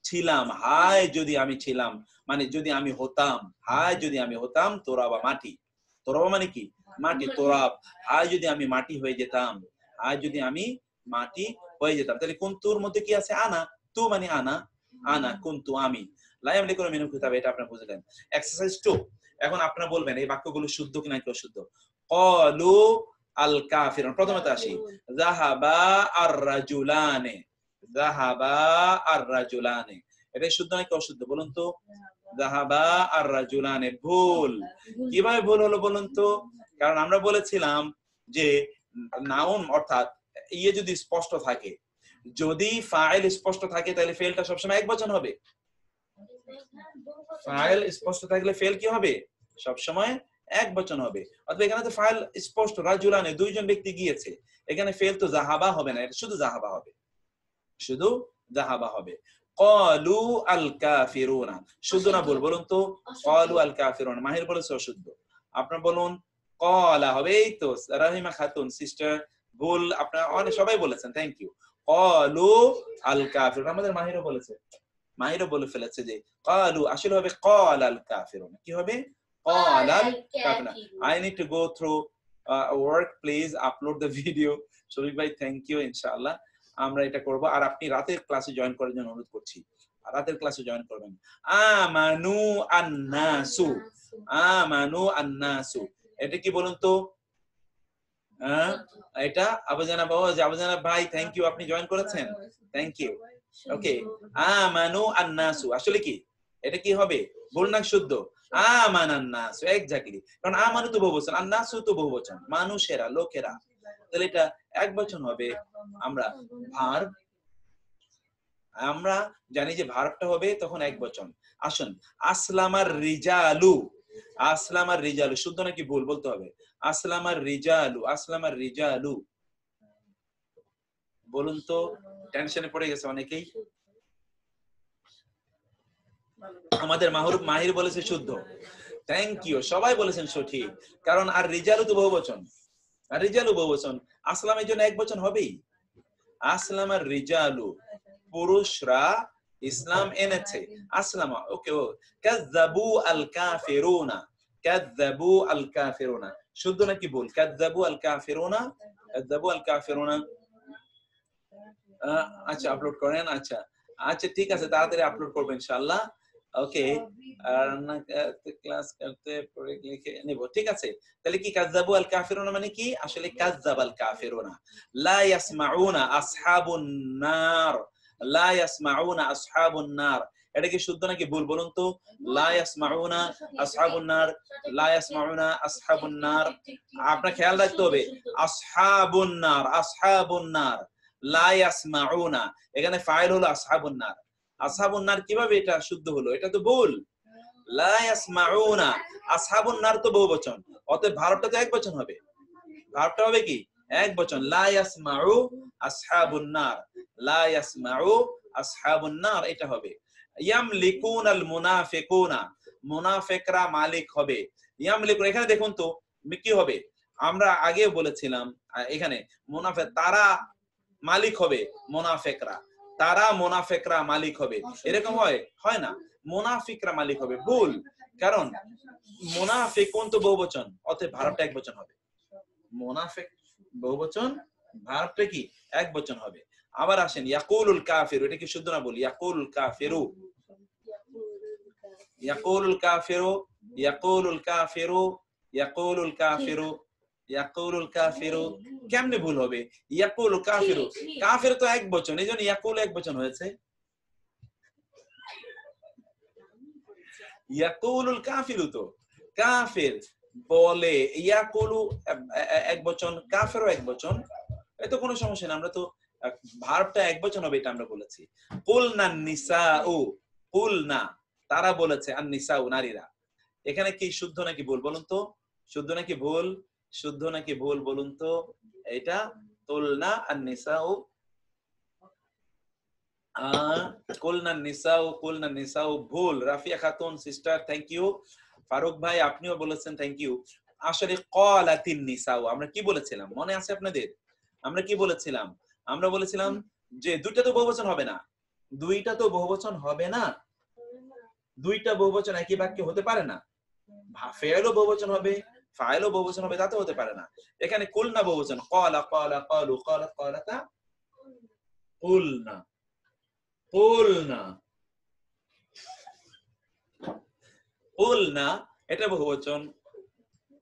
ছিলাম, হায় যদি আমি ছিলাম মানে যদি আমি হতাম, হায় যদি আমি হতাম তোরাবা মাটি, তোরাবা মানে কি? মাটি, তোরাব। হায় যদি আমি মাটি হয়ে যেতাম, হায় যদি আমি মাটি হয়ে যেতাম। তাহলে কুনতুর মধ্যে কি আছে? আনা। তু মানে আনা, আনা কুনতু আমি। লা ইয়ামলিকুনা মিনহু কিতাবা, এটা আপনারা বুঝলেন। এক্সারসাইজ 2, এখন আপনারা বলবেন এই বাক্যগুলো শুদ্ধ কিনা কি অশুদ্ধ। ক্বালু আল কাফিরুন, প্রথমে আসি যাহাবা আর রাজুলানে, যাহাবা আর রাজুলানে, এটা শুদ্ধ নাকি অশুদ্ধ বলুন তো? যাহাবা আর রাজুলানে ভুল। কিভাবে ভুল হলো বলুন তো? কারণ আমরা বলেছিলাম যে নাউন অর্থাৎ ইয়ে যদি স্পষ্ট থাকে, যদি ফাইল স্পষ্ট থাকে তাহলে ফেলটা সবসময় একবচন হবে। ফাইল স্পষ্ট থাকলে ফেল কি হবে? সবসময় একবচন হবে। অথবা এখানে তো ফাইল স্পষ্ট, রাজুলানে দুইজন ব্যক্তি গিয়েছে, এখানে ফেল তো যাহাবা হবে না, এটা শুধু যাহাবা হবে, শুধু যাহাবা হবে। ক্বালু আল কাফিরুনা, শুদ্ধ না ভুল বলুন তো? ক্বালু আল কাফিরুনা, মাহির বলেছে অশুদ্ধ, আপনারা বলুন ক্বালা হবে। এই তো রাহিমা খাতুন সিস্টার ভুল, আপনারা অনেক সবাই বলেছেন, থ্যাংক ইউ। ক্বালু আল কাফিরুন, আমাদের মাহিরও বলেছে, মাহিরও বলে ফেলেছে যে ক্বালু, আসলে হবে ক্বালা আল কাফিরুন। কি হবে? ক্বালা আল Kafirun. I need to go through work, please upload the video. শরীফ ভাই থ্যাংক ইউ, ইনশাআল্লাহ আমরা এটা করব। আর আপনি রাতের ক্লাসে জয়েন করার জন্য অনুরোধ করছি, রাতের ক্লাসে জয়েন করবেন। আমানু আন্নাসু, আমানু আন্নাসু, এটা কি বলুন তো? এটা আবুজানা বাবা, আবুজানা ভাই থ্যাংক ইউ, আপনি জয়েন করেছেন, থ্যাংক ইউ। ওকে, আমানু আন্নাসু আসলে কি? এটা কি হবে? ভুল না শুদ্ধ? আমানান নাসু, এক্স্যাক্টলি, কারণ আমানু তো বহুবচন, আন্নাসু তো বহুবচন, মানুষেরা, লোকেরা, তাহলে এটা একবচন হবে। আমরা ভার্ব, আমরা জানি যে ভার্বটা হবে তখন একবচন। আসুন, আসলামার রিজালু, আসলামার রিজালু, শুদ্ধ নাকি ভুল বলতে হবে? আসলামার রিজালু, আসলামার রিজালু বলুন তো? টেনশনে পড়ে গেছে অনেকেই। আমাদের মাহির বলেছে শুদ্ধ, থ্যাংক ইউ, সবাই বলেছেন সঠিক, কারণ আর রিজালু তো বহুবচন, আর রিজালু বহুবচন, আসলামের জন্য একবচন হবেই। আসলামার রিজালু, পুরুষরা ইসলাম এনেছে, আসলামা। ওকে, ও কাযযাবু আল কাফিরুনা, কাযযাবু আল কাফিরুনা, শুদ্ধ নাকি ভুল? কাযযাবু আল কাফিরুনা, কাযযাবু আল কাফিরুনা। আচ্ছা আপলোড করেন, আচ্ছা আচ্ছা ঠিক আছে, তাড়াতাড়ি আপলোড করবেন ইনশাআল্লাহ। ওকে, ক্লাস করতে পরে লিখে নেব, ঠিক আছে। তাহলে কি কাযযাবু আল কাফিরুনা মানে কি? আসলে কাযযাবাল কাফিরুনা। লা ইয়াসমাউনা আসহাবুন নার, লা ইয়াসমাউনা আসহাবুন নার, এটা কি শুদ্ধ নাকি ভুল বলুন তো? লা ইয়াসমাউনা আসহাবুন নার, লা ইয়াসমাউনা আসহাবুন নার। আপনার খেয়াল রাখতে হবে, আসহাবুন নার, আসহাবুন নার, লা ইয়াসমাউনা, এখানে ফাইল হলো আসহাবুন নার। আসহাবুন নার কিভাবে এটা শুদ্ধ হলো? এটা তো ভুল। লা ইয়াসমাউনা, আসহাবুন নার তো বহুবচন, অতএব ভার্বটা তো একবচন হবে, ভার্বটা হবে কি? একবচন। লা ইয়াসমাউ আসহাবুন নার, লা ইয়াসমাউ আসহাবুন নার, এটা হবে। ইয়ামলিকুনাল মুনাফিকুনা, মুনাফিকরা মালিক হবে। ইয়ামলিকুন, এখানে দেখুন তো কি হবে, আমরা আগে বলেছিলাম এখানে মুনাফিক, তারা মালিক হবে, মুনাফিকরা, তারা মুনাফিকরা মালিক হবে, এরকম হয় না, মুনাফিকরা মালিক হবে, ভুল। কারণ মুনাফিকুন তো বহুবচন, অতএব ভার্বটা একবচন হবে। মুনাফিক বহুবচন, ভার্বটা কি একবচন হবে। আবার আসেন ইয়াকুলুল কাফিরু, এটা কি শুদ্ধ না বলি? ইয়াকুলুল কাফিরু, ইয়াকুলুল কাফিরু, ইয়াকুলুল কাফিরু, ইয়াকুলুল কাফিরু, ইয়াকুলুল কাফিরু, কেমনে ভুল হবে? ইয়াকুলুল কাফিরু, কাফির তো একবচন, এইজন্য ইয়াকুল একবচন হয়েছে। ইয়াকুলুল কাফিরু তো কাফির বলে, ইয়াকুলু একবচন, কাফিরও একবচন, এতো কোনো সমস্যা না, আমরা তো ভার্বটা একবচন হবে এটা আমরা বলেছি। কুলনান নিসাউ, কুলনা তারা বলেছে, আন নিসাউ নারীরা, এখানে কি শুদ্ধ নাকি ভুল বলুন তো? শুদ্ধ নাকি ভুল? শুদ্ধ নাকি ভুল বলুন তো? এটা কুলনা আন নিসাউ, কুলনা নিসাউ, কুলনা নিসাউ ভুল। Rafiya Khatun sister thank you. Faruk ভাই আপনিও বলেছেন থ্যাংক ইউ। আসলে ক্বালাতিন নিসাউ, আমরা কি বলেছিলাম মনে আছে আপনাদের? আমরা কি বলেছিলাম? আমরা বলেছিলাম যে দুইটা তো বহুবচন হবে না, দুইটা তো বহুবচন হবে না, দুইটা বহুবচন একই বাক্যে হতে পারে না। ফেলও বহুবচন হবে, ফাইলও বহুবচন হবে, তা তো হতে পারে না। এখানে কুলনা বহুবচন, ক্বালা ক্বালা ক্বালু ক্বালাত ক্বালাতা কুলনা, কুলনা, কুলনা এটা বহুবচন,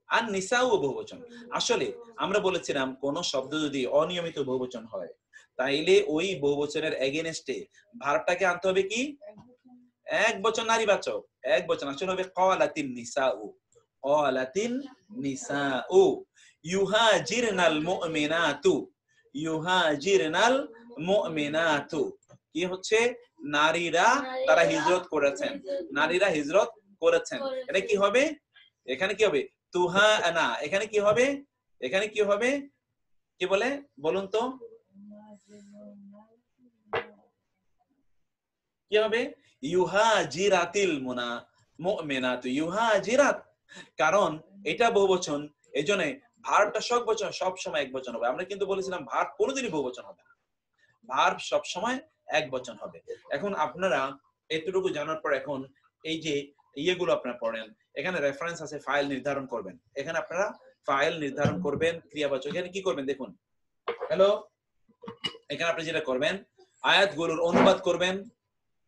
আর নিসাও বহুবচন। আসলে আমরা বলেছিলাম কোন শব্দ যদি অনিয়মিত বহুবচন হয় তাইলে ওই বহুবচনের এগেইনস্টে ভার্বটাকে আনতে হবে কি একবচন নারীবাচক, একবচন। আসলে হবে ক্বালাতিন নিসাউ, ক্বালাতিন নিসাউ, ইউহাজিরনাল মুমিনাতু, ইউহাজিরনাল মুমিনাতু, কি হচ্ছে নারীরা তারা হিজরত করেছেন, নারীরা হিজরত করেছেন। এটা কি হবে? এখানে কি হবে? তুহা না, এখানে কি হবে? এখানে কি হবে? কি বলে বলুন তো? কি হবে? ইউহাজিরাতিল মুমিনাতু, ইউহাজিরাত, কারণ এটা বহুবচন, এজন্য ভার্বটা সববচন, সব সময় একবচন হবে। আমরা কিন্তু বলেছিলাম ভার্ব কোনোদিনই বহুবচন হবে না, ভার্ব সব সময় একবচন হবে। এখন আপনারা এতটুকু জানার পর এখন এই যে ইয়েগুলো আপনারা পড়েন, এখানে রেফারেন্স আছে, ফাইল নির্ধারণ করবেন। এখানে আপনারা ফাইল নির্ধারণ করবেন, ক্রিয়াবাচক। এখানে কি করবেন দেখুন, হ্যালো, এখানে আপনি যেটা করবেন আয়াতগুলোর অনুবাদ করবেন,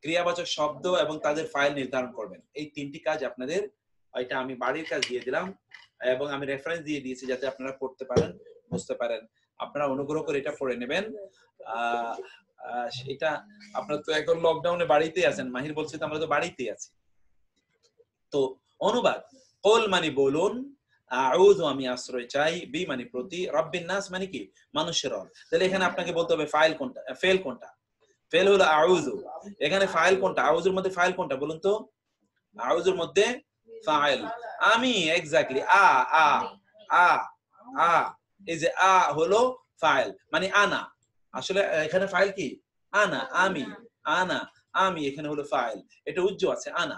ক্রিয়াবাচক শব্দ এবং তাদের ফাইল নির্ধারণ করবেন। এই তিনটি কাজ আপনাদের, এটা আমি বাড়ির কাজ দিয়ে দিলাম এবং আমি রেফারেন্স দিয়ে দিয়েছি যাতে আপনারা পড়তে পারেন, বুঝতে পারেন। আপনারা অনুগ্রহ করে এটা পড়ে নেবেন। এটা আপনারা তো এখন লকডাউনে বাড়িতেই আছেন, মাহির বলছে তো আমরা তো বাড়িতেই আছি। তো অনুবাদ, কুল মানে বলুন, আউযু আমি আশ্রয় চাই, বি মানে প্রতি, রব্বিন নাস মানে কি মানুষের রব। তাহলে এখানে আপনাকে বলতে হবে ফাইল কোনটা, ফেল কোনটা। ফেল হলো আউযু, এখানে ফাইল কোনটা? আউযুর মধ্যে ফাইল কোনটা বলুন তো? আউযুর মধ্যে ফাইল আমি, এক্স্যাক্টলি, আ আ আ আ, এই যে আ হলো ফাইল মানে আনা। আসলে এখানে ফাইল কি আনা, আমি, আনা আমি, এখানে হলো ফাইল, এটা উজ্জ আছে আনা।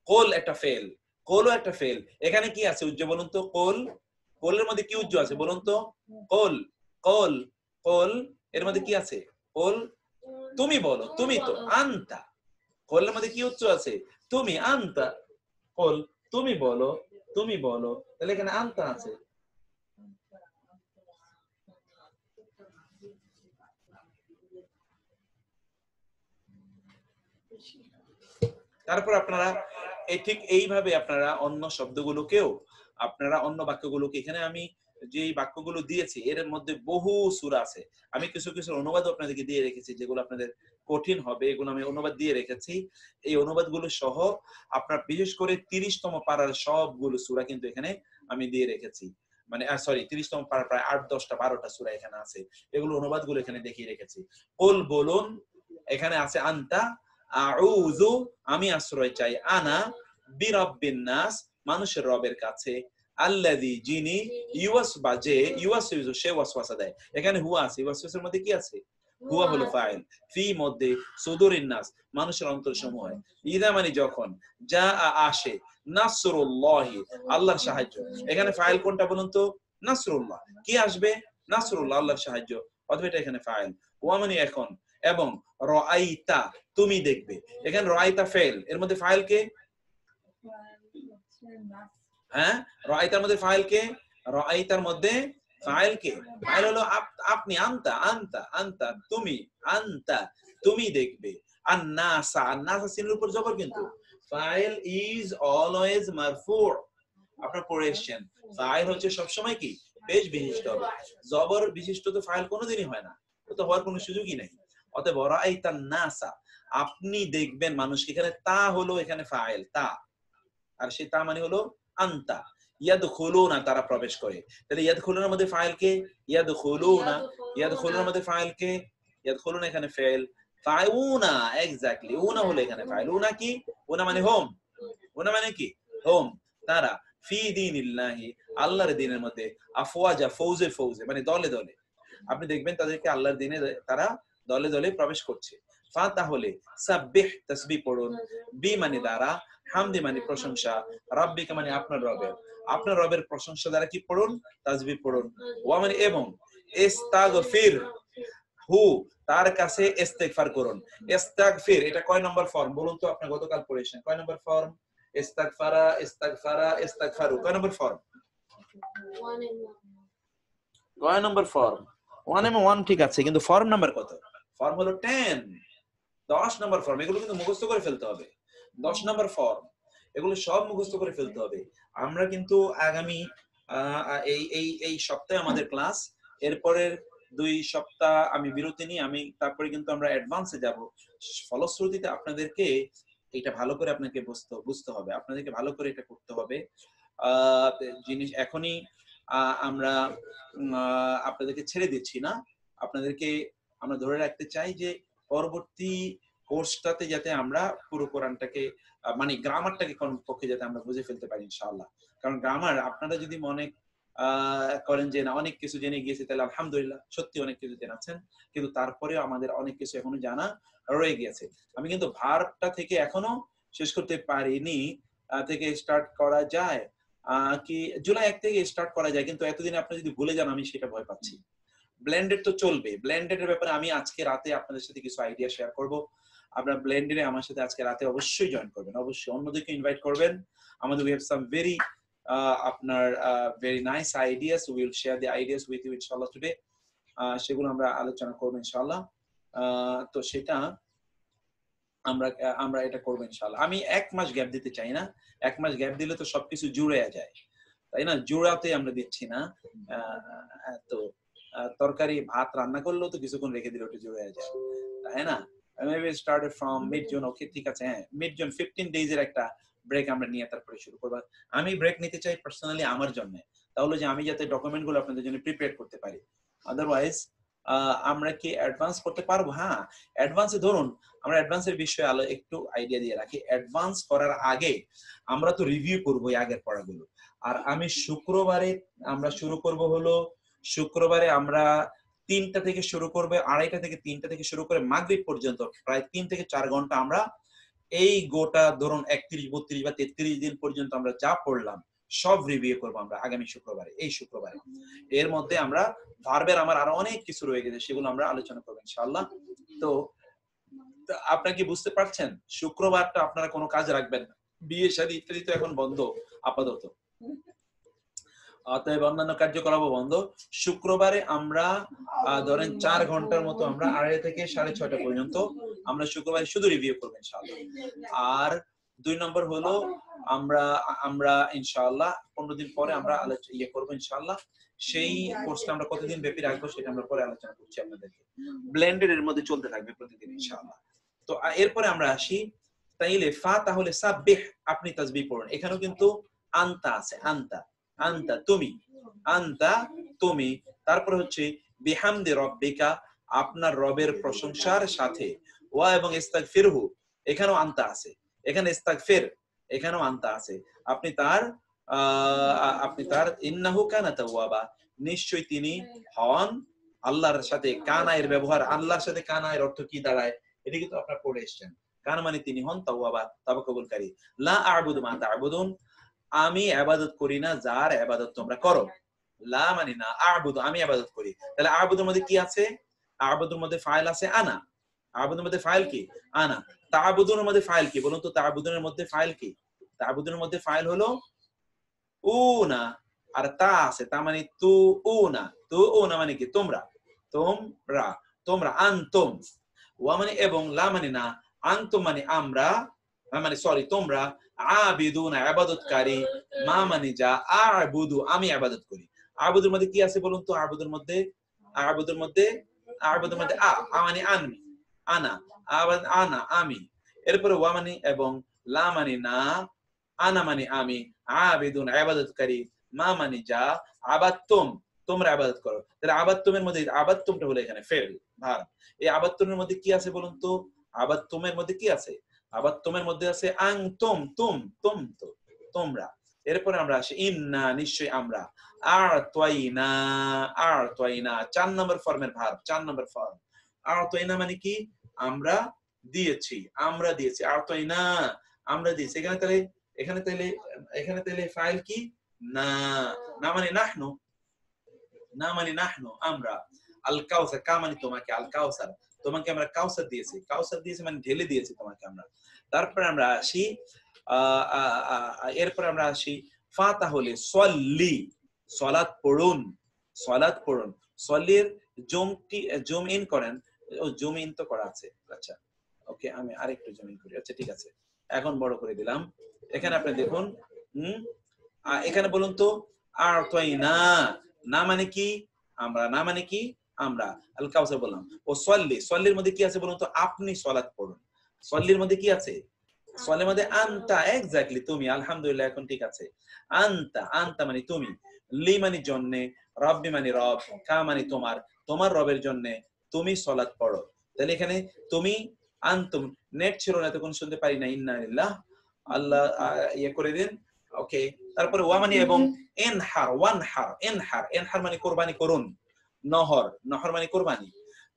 কোল একটা ফেল, কোলও একটা ফেল। এখানে কি আছে উজ্জ বলুন তো? কোল, কোলের মধ্যে কি উজ্জ আছে বলুন তো? কোল, কোল, কোল এর মধ্যে কি আছে? কোল, তুমি বলো, তুমি তো, আনতা, কোলের মধ্যে কি উজ্জ আছে? তুমি, আনতা, কোল তুমি বলো, তুমি বলো, তাহলে এখানে আনতা আছে। তারপর আপনারা ঠিক এইভাবে আপনারা অন্য শব্দগুলোকেও, আপনারা অন্য বাক্যগুলোকে, এখানে আমি যে বাক্যগুলো দিয়েছি এর মধ্যে বহু সূরা আছে, আমি কিছু কিছু অনুবাদ আপনাদেরকে দিয়ে রেখেছি যেগুলো আপনাদের কঠিন হবে, এগুলো আমি অনুবাদ দিয়ে রেখেছি। এই অনুবাদগুলো সহ আপনার বিশেষ করে 30তম পারার সবগুলো সূরা কিন্তু এখানে আমি দিয়ে রেখেছি, মানে সরি 30তম পারা প্রায় 8-10টা 12টা সূরা এখানে আছে, এগুলো অনুবাদগুলো এখানে দেখিয়ে রেখেছি। কুল বলুন, এখানে আছে আনতা, আউযু আমি আশ্রয় চাই, আনা বিরাব্বিন নাস মানুষের রবের কাছে, আল্লাযী যিনি, ইউয়াসবা যে, ইউয়াসউযু সে ওয়াসওয়াসা দেয়। এখানে হুয়া আছে, ওয়াসওয়াসার মধ্যে কি আছে? হুয়া হলো ফাইল, ফি মধ্যে, সুদুরিন নাস মানুষের অন্তর সমূহে, ইদা মানে যখন, যা আসে, নাসরুল্লাহি আল্লাহর সাহায্য। এখানে ফাইল কোনটা বলুন তো? নাসরুল্লাহ। কি আসবে? নাসরুল্লাহ আল্লাহর সাহায্য, অথবা এটা এখানে ফাইল। ওয়া মানে এখন, এবং রাআইতা তুমি দেখবে। এখানে রাআইতা ফেল, এর মধ্যে ফাইল কে? হ্যাঁ, রাআইতার মধ্যে ফাইল কে? রাআইতার মধ্যে ফাইল কে? ফাইল হলো আপনি, আনতা আনতা আনতা তুমি, আনতা তুমি দেখবে। আন-নাসা, আন-নাসা সিনের উপর জবর, কিন্তু ফাইল ইজ অলওয়েজ মারফু। আপনারা পড়ে এসেছেন ফাইল হচ্ছে সবসময় কি? পেশ বিশিষ্ট হবে। জবর বিশিষ্ট তো ফাইল কোনোদিনই হয় না, তো হওয়ার কোনো সুযোগই নাই। অতএব রাআইতান নাসা আপনি দেখবেন মানুষকে, এখানে তা হলো এখানে ফাইল তা, আর সেই তা মানে হলো আনতা। ইয়াদখুলুনা তারা প্রবেশ করে, তাহলে ইয়াদখুলুনার মধ্যে ফাইল কে? ইয়াদখুলুনা, ইয়াদখুলুনার মধ্যে ফাইল কে? ইয়াদখুলুনা এখানে ফাইল, ফাইউনা এক্স্যাক্টলি, উনা হলো এখানে ফাইল। উনা কি? উনা মানে হোম, উনা মানে কি? হোম। তারা ফি দীনিল্লাহি আল্লাহর দ্বীনের মধ্যে, আফওয়াজা ফৌজে ফৌজে মানে দলে দলে, আপনি দেখবেন তাদেরকে আল্লাহর দ্বীনে তারা দলে দলে প্রবেশ করছে। ফা তাহলে সাব্বিহ তাসবিহ পড়ুন, বি মানে দ্বারা, হামদি মানে প্রশংসা, রাব্বিকা মানে আপনার রবের, আপনার রবের প্রশংসা দ্বারা কি পড়ুন? তাসবিহ পড়ুন। ওয়া মানে এবং, ইস্তাগফির হু তার কাছে ইস্তেগফার করুন। ইস্তাগফির এটা কয় নম্বর ফর্ম বলুন তো? আপনি গতকাল পড়েছেন কয় নম্বর ফর্ম? ইস্তাগফারা, ইস্তাগফারা, ইস্তাগফারু কয় নম্বর ফর্ম? কয় নম্বর ফর্ম? 1 এবং 1 ঠিক আছে, কিন্তু ফর্ম নাম্বার কত? ফর্ম হলো 10 নম্বর ফর্ম। এগুলো কিন্তু মুখস্থ করে ফেলতে হবে। 10 নম্বর ফর্ম, এগুলো সব মুখস্থ করে ফেলতে হবে। আমরা কিন্তু আগামী এই এই এই সপ্তাহে আমাদের ক্লাস, এরপরের 2 সপ্তাহ আমি বিরতি নিই, আমি তারপরে কিন্তু আমরা অ্যাডভান্সে যাব। ফলশ্রুতিতে আপনাদেরকে এটা ভালো করে আপনাকে বুঝতে হবে, আপনাদেরকে ভালো করে এটা করতে হবে। জিনিস এখনই আমরা আপনাদেরকে ছেড়ে দিচ্ছি না, আপনাদেরকে আমরা ধরে রাখতে চাই যে পরবর্তী কোর্সটাতে যাতে আমরা পুরো কোরআনটাকে মানে গ্রামারটাকে কমপক্ষে যাতে আমরা বুঝে ফেলতে পারি ইনশাআল্লাহ। কারণ গ্রামার আপনারা যদি মনে করেন যে না অনেক কিছু জেনে গিয়েছে, তাহলে আলহামদুলিল্লাহ সত্যি অনেক কিছু জেনেছেন, কিন্তু তারপরেও আমাদের অনেক কিছু এখনো জানা রয়ে গিয়েছে। আমি কিন্তু ভার্বটা থেকে এখনো শেষ করতে পারিনি, থেকে স্টার্ট করা যায় কি জুলাই 1 থেকে স্টার্ট করা যায়, কিন্তু এতদিন আপনি যদি ভুলে যান আমি সেটা ভয় পাচ্ছি। ব্লেন্ডেড তো চলবে, ব্লেন্ডেড এর ব্যাপারে আমি আজকে রাতে আপনাদের সাথে কিছু আইডিয়া শেয়ার করব। আপনারা ব্লেন্ডেডে আমার সাথে আজকে রাতে অবশ্যই জয়েন করবেন, অবশ্যই অন্যদেরকে ইনভাইট করবেন। আমাদের we have some very আপনার very nice ideas, we will share the ideas with you inshallah today. সেগুলো আমরা আলোচনা করব ইনশাআল্লাহ। তো সেটা আমরা এটা করব ইনশাআল্লাহ। আমি 1 মাস গ্যাপ দিতে চাই না, 1 মাস গ্যাপ দিলে তো সবকিছু জুড়ে যায়, তাই না? জোড়াতে আমরা দিচ্ছি না। তো তরকারি ভাত রান্না করলেও তো কিছুক্ষণ রেখে দিলে ওটা জুড়ে যায়, তাই না? maybe started from mid June, ওকে ঠিক আছে, হ্যাঁ mid June 15 days এর একটা ব্রেক আমরা নিয়ে তারপরে শুরু করব। আমি ব্রেক নিতে চাই পার্সোনালি আমার জন্য, তাহলে যে আমি যাতে ডকুমেন্টগুলো আপনাদের জন্য প্রিপেয়ার করতে পারি। আদারওয়াইজ আমরা কি অ্যাডভান্স করতে পারবো? হ্যাঁ, অ্যাডভান্সে ধরুন আমরা অ্যাডভান্সের বিষয়ে একটু আইডিয়া দিয়ে রাখি। অ্যাডভান্স করার আগে আমরা তো রিভিউ করবো এই আগের পড়াগুলো, আর আমি শুক্রবারে আমরা শুরু করব হলো, শুক্রবারে আমরা 3টা থেকে শুরু করবে, 2:30টা থেকে 3টা থেকে শুরু করে মাগরিব পর্যন্ত প্রায় 3 থেকে 4 ঘন্টা আমরা এই গোটা ধরুন 31, 32 বা 33 দিন পর্যন্ত আমরা যা পড়লাম সব রিভিউ করবো আমরা আগামী শুক্রবারে, এই শুক্রবারে। এর মধ্যে আমরা ভার্বের আমার আরো অনেক কিছু রয়ে গেছে, সেগুলো আমরা আলোচনা করবো ইনশাআল্লাহ। তো আপনারা কি বুঝতে পারছেন? শুক্রবারটা আপনারা কোনো কাজ রাখবেন না, বিয়ে শাদী ইত্যাদি তো এখন বন্ধ আপাতত, অতএব অন্যান্য কার্যকলাপ বন্ধ। শুক্রবারে আমরা ধরেন 4 ঘন্টার মতো আমরা 2:30 থেকে 6:30 পর্যন্ত আমরা শুক্রবারে শুধু রিভিউ করবো ইনশাআল্লাহ। আর 2 নম্বর হলো আমরা ইনশাআল্লাহ 15 দিন পরে আমরা করবো ইনশাআল্লাহ। সেই কোর্সটা আমরা কতদিন ব্যাপী রাখবো সেটা আমরা পরে আলোচনা করছি আপনাদেরকে। ব্লেন্ডেড এর মধ্যে চলতে থাকবে প্রতিদিন ইনশাআল্লাহ। তো এরপরে আমরা আসি, তাইলে ফা তাহলে সাব্বিহ আপনি তাসবিহ পড়ুন। এখানেও কিন্তু আনতা আছে, আনতা আনতা তুমি, আনতা তুমি, তারপর হচ্ছে বিহামদি রব্বিকা আপনার রবের প্রশংসার সাথে, ওয়া এবং ইস্তাগফিরহু এখানেও আনতা আছে, এখানে ইস্তাগফির এখানেও আনতা আছে, আপনি তার ইন্নাহু কানা তাওয়াবা নিশ্চয়ই তিনি হন আল্লাহর সাথে কানা এর ব্যবহার, আল্লাহর সাথে কানা এর অর্থ কি দাঁড়ায় এটা কিন্তু আপনারা পড়ে এসেছেন। কান মানে তিনি হন তাওয়াবা, তওবা কবুলকারী। লা আ'বুদু মা তা'বুদুন, আমি ইবাদত করি না যার ইবাদত তোমরা করো। লা মানে না, আ'বুদু আমি ইবাদত করি। তাহলে আ'বুদুর মধ্যে কি আছে? আ'বুদুর মধ্যে ফাইল আছে আনা। আ'বুদুর মধ্যে ফাইল কি? আনা। তা'বুদুর মধ্যে ফাইল কি বলুন তো? তা'বুদুর মধ্যে ফাইল কি? তা'বুদুর মধ্যে ফাইল হলো উনা, আর তা আছে, তা মানে তু উনা। তু উনা মানে কি? তোমরা, তোমরা, তোমরা। আনতুম, ওয়া মানে এবং, লা মানে না, আনতুম মানে আমরা, মানে সরি তোমরা, আবিদুনা ইবাদতকারী, মা মানে যা, আ'বুদু আমি ইবাদত করি। আ'বুদুর মধ্যে কি আছে বলুন তো? আ'বুদুর মধ্যে, আ'বুদুর মধ্যে, আ'বুদুর মধ্যে মানে আমি, আনা, আনা আমি। এরপরে ওয়া মানে এবং, লা মানে না, আনা মানে আমি, আবিদুন ইবাদতকারী, মা মানে যা, আবাদতুম তোমরা ইবাদত করো। তাহলে আবাদতুমের মধ্যে, আবাদতুমটা হলো এখানে ফেল ভার্ব। এই আবাদতুমের মধ্যে কি আছে বলুন তো? আবাদতুমের মধ্যে কি আছে? আবাদতুমের মধ্যে আছে আনতুম, তুম, তুম তো তোমরা। এরপরে আমরা আসি ইন্না নিশ্চয়ই আমরা, আ'তাইনা, আ'তাইনা 4 নম্বর ফর্মের ভার্ব, 4 নম্বর ফর্ম। আ'তাইনা মানে কি? আমরা দিয়েছি, আমরা দিয়েছি। আ'তাইনা আমরা দিয়েছি। এখানে তাহলে ফাইল কি? না, না মানে নাহনু, না মানে নাহনু আমরা। আল কাউসার, কা মানে তোমাকে, আল কাউসার তোমাকে আমরা কাউসার দিয়েছি। কাউসার দিয়েছি মানে ঢেলে দিয়েছি তোমাকে আমরা। তারপরে আমরা আসি এরপর আমরা আসি ফা, তাহলে সল্লি সালাত পড়ুন, সালাত পড়ুন। সল্লির জুম ইন করেন। ও জুম ইন তো করা আছে, আচ্ছা ওকে আমি আরেকটু জুম ইন করি। আচ্ছা ঠিক আছে, এখন বড় করে দিলাম। এখানে আপনি দেখুন, এখানে বলুন তো আ'তাইনা, না মানে কি? আমরা, না মানে কি? আমরা। আল কাউসার বললাম। ও সল্লি, সল্লির মধ্যে কি আছে বলুন তো? আপনি সালাত পড়ুন। সল্লির মধ্যে কি আছে? সল্লির মধ্যে আনতা, এক্স্যাক্টলি তুমি। আলহামদুলিল্লাহ, এখন ঠিক আছে। আনতা, আনতা মানে তুমি। লি মানে জন্যে, রব্বি মানে রব, কা মানে তোমার, তোমার রবের জন্যে তুমি সালাত পড়ো। তাহলে এখানে তুমি, আনতুম। নেট ছিল না তখন শুনতে পারি না। ইন্না লিল্লাহ, আল্লাহ ইয়ে করে দিন। ওকে, তারপরে ওয়া মানে এবং, ইনহার, ওয়ানহার, ইনহার, ইনহার মানে কুরবানি করুন। নহর, নহর মানে কুরবানি,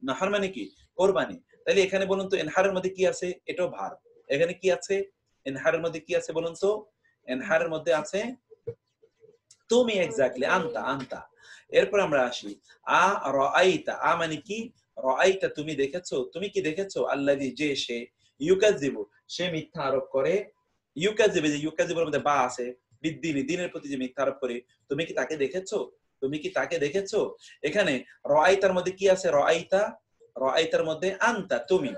নহর মানে কি? কুরবানি। তাহলে এখানে বলুন তো ইনহারের মধ্যে কি আছে? এটাও ভার্ব। এখানে কি আছে? ইনহারের মধ্যে কি আছে বলুন তো? ইনহারের মধ্যে আছে তুমি, এক্স্যাক্টলি, আনতা, আনতা। এরপর আমরা আসি রাআইতা, মানে কি? রাআইতা তুমি দেখেছো, তুমি কি দেখেছো? আল্লাযী যে সে, ইউকাযিবু সে মিথ্যা আরোপ করে, ইউকাযিবু যে ইউকাযিবুর মধ্যে বা আছে, বিদ্দিনি দিনের প্রতি যে মিথ্যা আরোপ করে, তুমি কি তাকে দেখেছো? তুমি কি তাকে দেখেছো? এখানে রাআইতার মধ্যে কি আছে? রাআইতা, রাআইতার মধ্যে আনতা তুমি,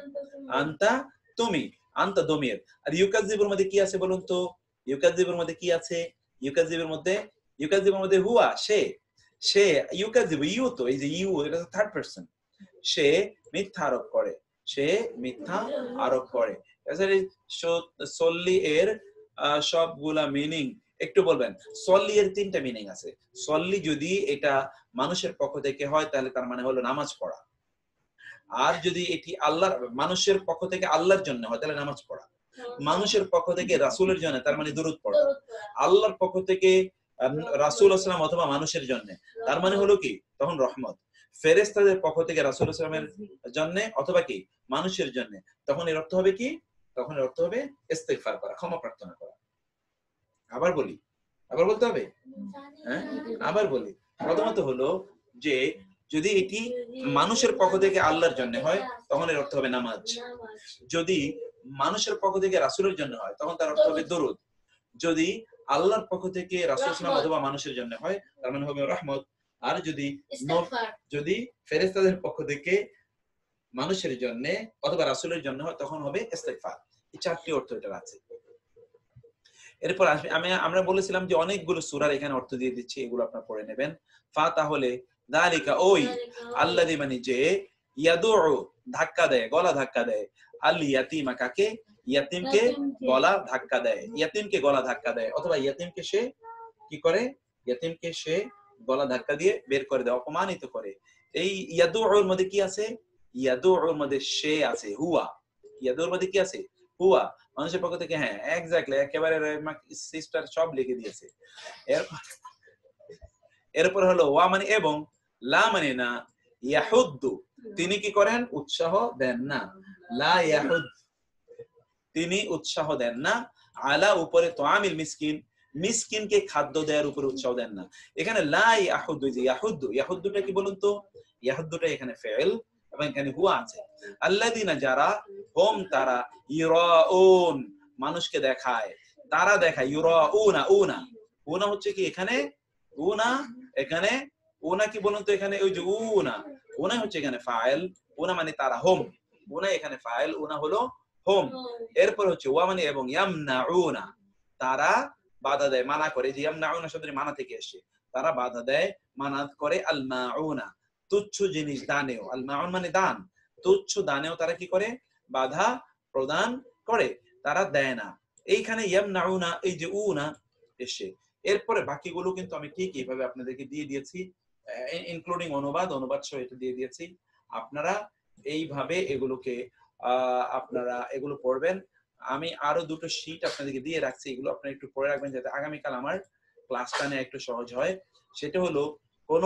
আনতা তুমি, আনতা দমির। আর ইউকাযিবুর মধ্যে কি আছে বলুন তো? ইউকাযিবুর মধ্যে কি আছে? ইউকাযিবুর মধ্যে, ইউকাযিবুর মধ্যে হুয়া সে, সে ইউকাযিবু, ইউ তো এই যে ইউ, এটা থার্ড পারসন। সে মিথ্যা আরোপ করে, সে মিথ্যা আরোপ করে। সল্লি এর সবগুলা মিনিং একটু বলবেন। সল্লি এর 3টা মিনিং আছে। সল্লি যদি এটা মানুষের পক্ষ থেকে হয় তাহলে তার মানে হলো নামাজ পড়া। আর যদি এটি আল্লাহর, মানুষের পক্ষ থেকে আল্লাহর জন্য হয় তাহলে নামাজ পড়া। মানুষের পক্ষ থেকে রাসূলের জন্য তার মানে দরুদ পড়া। আল্লাহর পক্ষ থেকে রাসূল সাল্লাল্লাহু আলাইহি অথবা মানুষের জন্য তার মানে হলো কি? তখন রহমত। ফেরেশতাদের পক্ষ থেকে রাসূল সাল্লাল্লাহু আলাইহি ওয়াসাল্লামের জন্য অথবা কি? মানুষের জন্য, তখন এর অর্থ হবে কি? তখন এর অর্থ হবে ইস্তিগফার করা, ক্ষমা প্রার্থনা করা। আবার বলি, আবার বলতে হবে, হ্যাঁ আবার বলি। প্রথমত হলো যে যদি এটি মানুষের পক্ষ থেকে আল্লাহর জন্য হয় তখন এর অর্থ হবে নামাজ। যদি মানুষের পক্ষ থেকে রাসূলের জন্য হয় তখন তার অর্থ হবে দরুদ। যদি আল্লাহর পক্ষ থেকে রাসূল সাল্লাল্লাহু অথবা মানুষের জন্য হয় তার মানে হবে রহমত। আর যদি ফেরেশতাদের পক্ষ থেকে মানুষের জন্য অথবা রাসূলের জন্য হয় তখন হবে ইস্তিগফার। এই 4টি অর্থ এটার আছে। এরপর আমরা বলেছিলাম যে অনেকগুলো সূরার এখানে অর্থ দিয়ে দিচ্ছি, এগুলো আপনারা পড়ে নেবেন। ফা, তাহলে যালিকা ওই, আল্লাযী মানে যে, ইয়াদউ ধাক্কা দেয়, গলা ধাক্কা দেয়, আল ইয়াতীমা কাকে? ইয়াতীমকে গলা ধাক্কা দেয়, ইয়াতীমকে গলা ধাক্কা দেয়, অথবা ইয়াতীমকে সে কি করে? ইয়াতীমকে সে গলা ধাক্কা দিয়ে বের করে দেয়, অপমানিত করে। এই ইয়াদউর মধ্যে কি আছে? ইয়াদউর মধ্যে সে আছে, হুয়া। ইয়াদউর মধ্যে কি আছে? হুয়া। মানুষের পক্ষ থেকে, হ্যাঁ এক্স্যাক্টলি, একেবারে সিস্টার সব লিখে দিয়েছে। এরপর হলো ওয়া মানে এবং, লা মানে না, ইয়াহুদ্দু, তিনি কি করেন? উৎসাহ দেন না। লা ইয়াহুদ, তিনি উৎসাহ দেন না। আলা, উপরে, তোয়ামিল মিসকিন, মিসকিনকে খাদ্য দেওয়ার উপরে উৎসাহ দেন না। এখানে লা ইয়াহুদ্দু, যে ইয়াহুদ্দু, ইয়াহুদ্দুটা কি বলুন তো? ইয়াহুদ্দুটা এখানে ফেল এবং এখানে হুয়া আছে। আল্লাযিনা, যারা, হুম তারা, ইরাউন, মানুষকে দেখায়, তারা দেখায়, ইরাউনা, উনা, উনা হচ্ছে কি এখানে? উনা, এখানে উনা কি বলুন তো? এখানে ওই যে উনা, উনা হচ্ছে এখানে ফাইল, উনা মানে তারা, হুম, উনা এখানে ফাইল, উনা হলো হুম। এরপর হচ্ছে ওয়া মানে এবং, ইয়ামনাউনা, তারা বাধা দেয়, মানা করে। যে ইয়ামনাউনা শব্দটি মানা থেকে এসেছে, তারা বাধা দেয়, মানা করে। আল মাউনা, তুচ্ছ জিনিস দানেও, আল মাউন মানে দান, তুচ্ছ দানেও তারা কি করে? বাধা প্রদান করে, তারা দেয় না। এইখানে ইয়ামনাউনা, এই যে উনা এসে, এরপরে বাকিগুলো কিন্তু আমি ঠিক এইভাবে আপনাদেরকে দিয়ে দিয়েছি, ইনক্লুডিং অনুবাদ সহ এটা দিয়ে দিয়েছি। আপনারা এইভাবে এগুলোকে আপনারা এগুলো পড়বেন। আমি আরো দুটো শীট আপনাদেরকে দিয়ে রাখছি, এগুলো আপনারা একটু পড়ে রাখবেন যাতে আগামীকাল আমার ক্লাসটা নেওয়া একটু সহজ হয়। সেটা হলো, কোন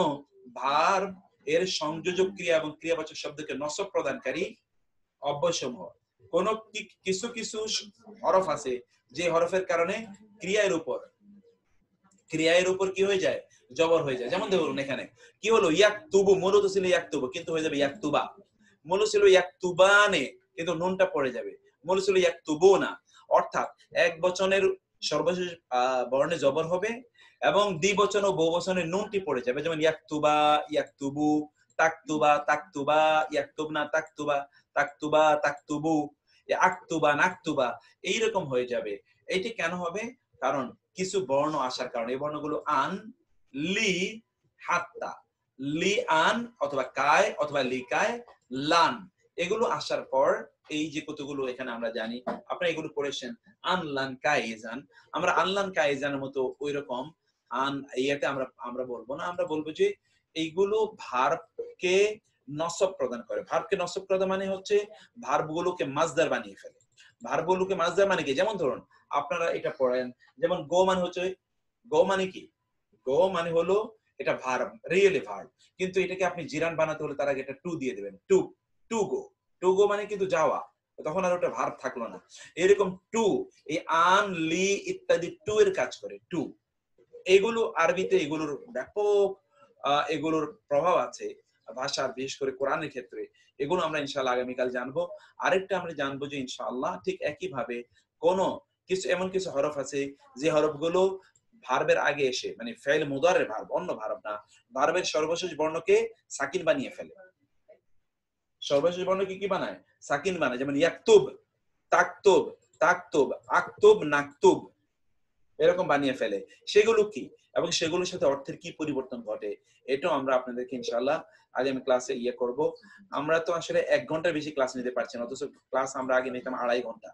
ভার্ব এর সংযোজক ক্রিয়া এবং ক্রিয়াবাচক শব্দকে নসব প্রদানকারী অব্যয়সমূহ। কোন কিছু কিছু হরফ আছে যে হরফের কারণে ক্রিয়ার উপর কি হয়ে যায়? জবর হয়ে যায়। যেমন ধরুন এখানে কি হলো? ইয়াকতুবু, মূলত ছিল ইয়াকতুবু, কিন্তু হয়ে যাবে ইয়াকতুবা। মূল ছিল ইয়াকতুবানে, কিন্তু নুনটা পড়ে যাবে। মূল ছিল ইয়াকতুবুনা। অর্থাৎ এক বচনের সর্বশেষ বর্ণে জবর হবে এবং দ্বিবচন ও বহুবচনের নুনটি পড়ে যাবে। যেমন ইয়াকতুবা, ইয়াকতুবু, তাকতুবা, তাকতুবা, ইয়াকতুবনা, তাকতুবা, তাকতুবা, তাকতুবু, আকতুবা, নাকতুবা, এইরকম হয়ে যাবে। এটি কেন হবে? কারণ কিছু বর্ণ আসার কারণে। এই বর্ণগুলো আন, লি, হাত্তা, লি আন অথবা কায় অথবা লিকায়, লান, এগুলো আসার পর এই যে কতগুলো এখানে আমরা জানি, আপনারা এগুলো পড়েছেন। আনলান কাইজান, আমরা আনলান কাইজানের মতো ওই রকম আন ইয়াতে আমরা বলবো না। আমরা বলবো যে এইগুলো ভার্বকে নসব প্রদান করে। ভার্বকে নসব প্রদান মানে হচ্ছে ভার্বগুলোকে মাজদার বানিয়ে ফেলে। ভার্বগুলোকে মাজদার মানে কি? যেমন ধরুন আপনারা এটা পড়েন, যেমন গো মানে হচ্ছে, গো মানে কি? গো মানে হলো এটা ভার্ব, রিয়েলি ভার্ব, কিন্তু এটাকে আপনি জিরান বানাতে হলে তার আগে এটা টু দিয়ে দেবেন। To, to go, to go মানে কিন্তু যাওয়া, তখন আর ওটা ভার্ব থাকলো না। এরকম টু, এই আন, লি ইত্যাদি টু এর কাজ করে। টু, এগুলো আরবিতে এগুলোর ব্যাপক এগুলোর প্রভাব আছে ভাষার, বিশেষ করে কোরআনের ক্ষেত্রে। এগুলো আমরা ইনশাআল্লাহ আগামীকাল জানবো। আরেকটা আমরা জানবো যে ইনশাআল্লাহ ঠিক একই ভাবে কোন কিছু এমন কিছু হরফ আছে যে হরফগুলো ভার্বের আগে এসে, মানে ফেল মুদারের ভার্ব, অন্য ভার্ব না, ভার্বের সর্বশেষ বর্ণকে সাকিন বানিয়ে ফেলে। সর্বশেষ বর্ণকে কি বানায়? সাকিন বানায়। যেমন ইয়াকতুব, তাকতুব, তাকতুব, আকতুব, নাকতুব, এরকম বানিয়ে ফেলে। সেগুলো কি এবং সেগুলোর সাথে অর্থের কি পরিবর্তন ঘটে, এটাও আমরা আপনাদেরকে ইনশাআল্লাহ আগামী ক্লাসে করব। আমরা তো আসলে 1 ঘন্টার বেশি ক্লাস নিতে পারছি না, অথচ ক্লাস আমরা আগে নিতাম 2.5 ঘন্টা।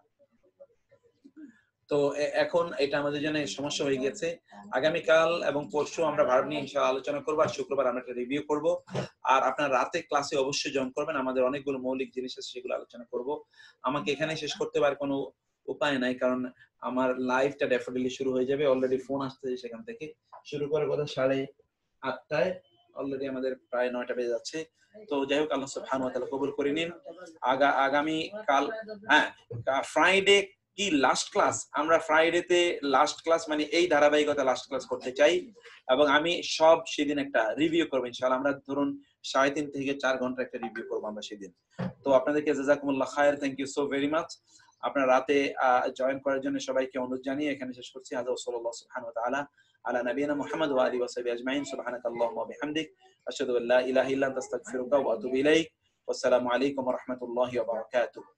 তো এখন এটা আমাদের জন্য সমস্যা হয়ে গেছে। আগামীকাল এবং পরশু আমরা ভার্ব নিয়ে ইনশাআল্লাহ আলোচনা করব, আর শুক্রবার আমরা একটা রিভিউ করব। আর আপনারা রাতে ক্লাসে অবশ্যই জয়েন করবেন, আমাদের অনেকগুলো মৌলিক জিনিস আছে সেগুলো আলোচনা করব। আমাকে এখানে শেষ করতে পারার কোনো উপায় নাই, কারণ আমার লাইভটা ডেফিনেটলি শুরু হয়ে যাবে। অলরেডি ফোন আসতেছে সেখান থেকে। শুরু করার কথা 8:30, অলরেডি আমাদের প্রায় 9টা বেজে যাচ্ছে। তো যাই হোক, আল্লাহ সুবহানাহু ওয়া তাআলা কবুল করে নিন। আগামী কাল ফ্রাইডে কি লাস্ট ক্লাস, আমরা ফ্রাইডেতে লাস্ট ক্লাস মানে এই ধারাবাহিকতা লাস্ট ক্লাস করতে চাই, এবং আমি সব সেদিন একটা রিভিউ করবো ইনশাআল্লাহ। আমরা ধরুন 3.5 থেকে 4 ঘন্টা একটা রিভিউ করবো আমরা সেদিন। তো আপনাদেরকে জাযাকুমুল্লাহ খায়ের, thank you so very much. আপনারা রাতে জয়েন করার জন্য সবাইকে অনুরোধ জানিয়ে এখানে শেষ করছি। হাযা সাল্লাল্লাহু সুবহানাহু ওয়া তাআলা আলা নবিয়িনা মুহাম্মদ ওয়া আলিহি ওয়া সাহবিহি আজমাইন। সুবহানাকাল্লাহুম্মা ওয়া বিহামদিক, আশহাদু আল্লা ইলাহা ইল্লা আনতা, আস্তাগফিরুকা ওয়া আতুবু ইলাইক। ওয়াসসালামু আলাইকুম ওয়া রাহমাতুল্লাহি ওয়া বারাকাতুহু।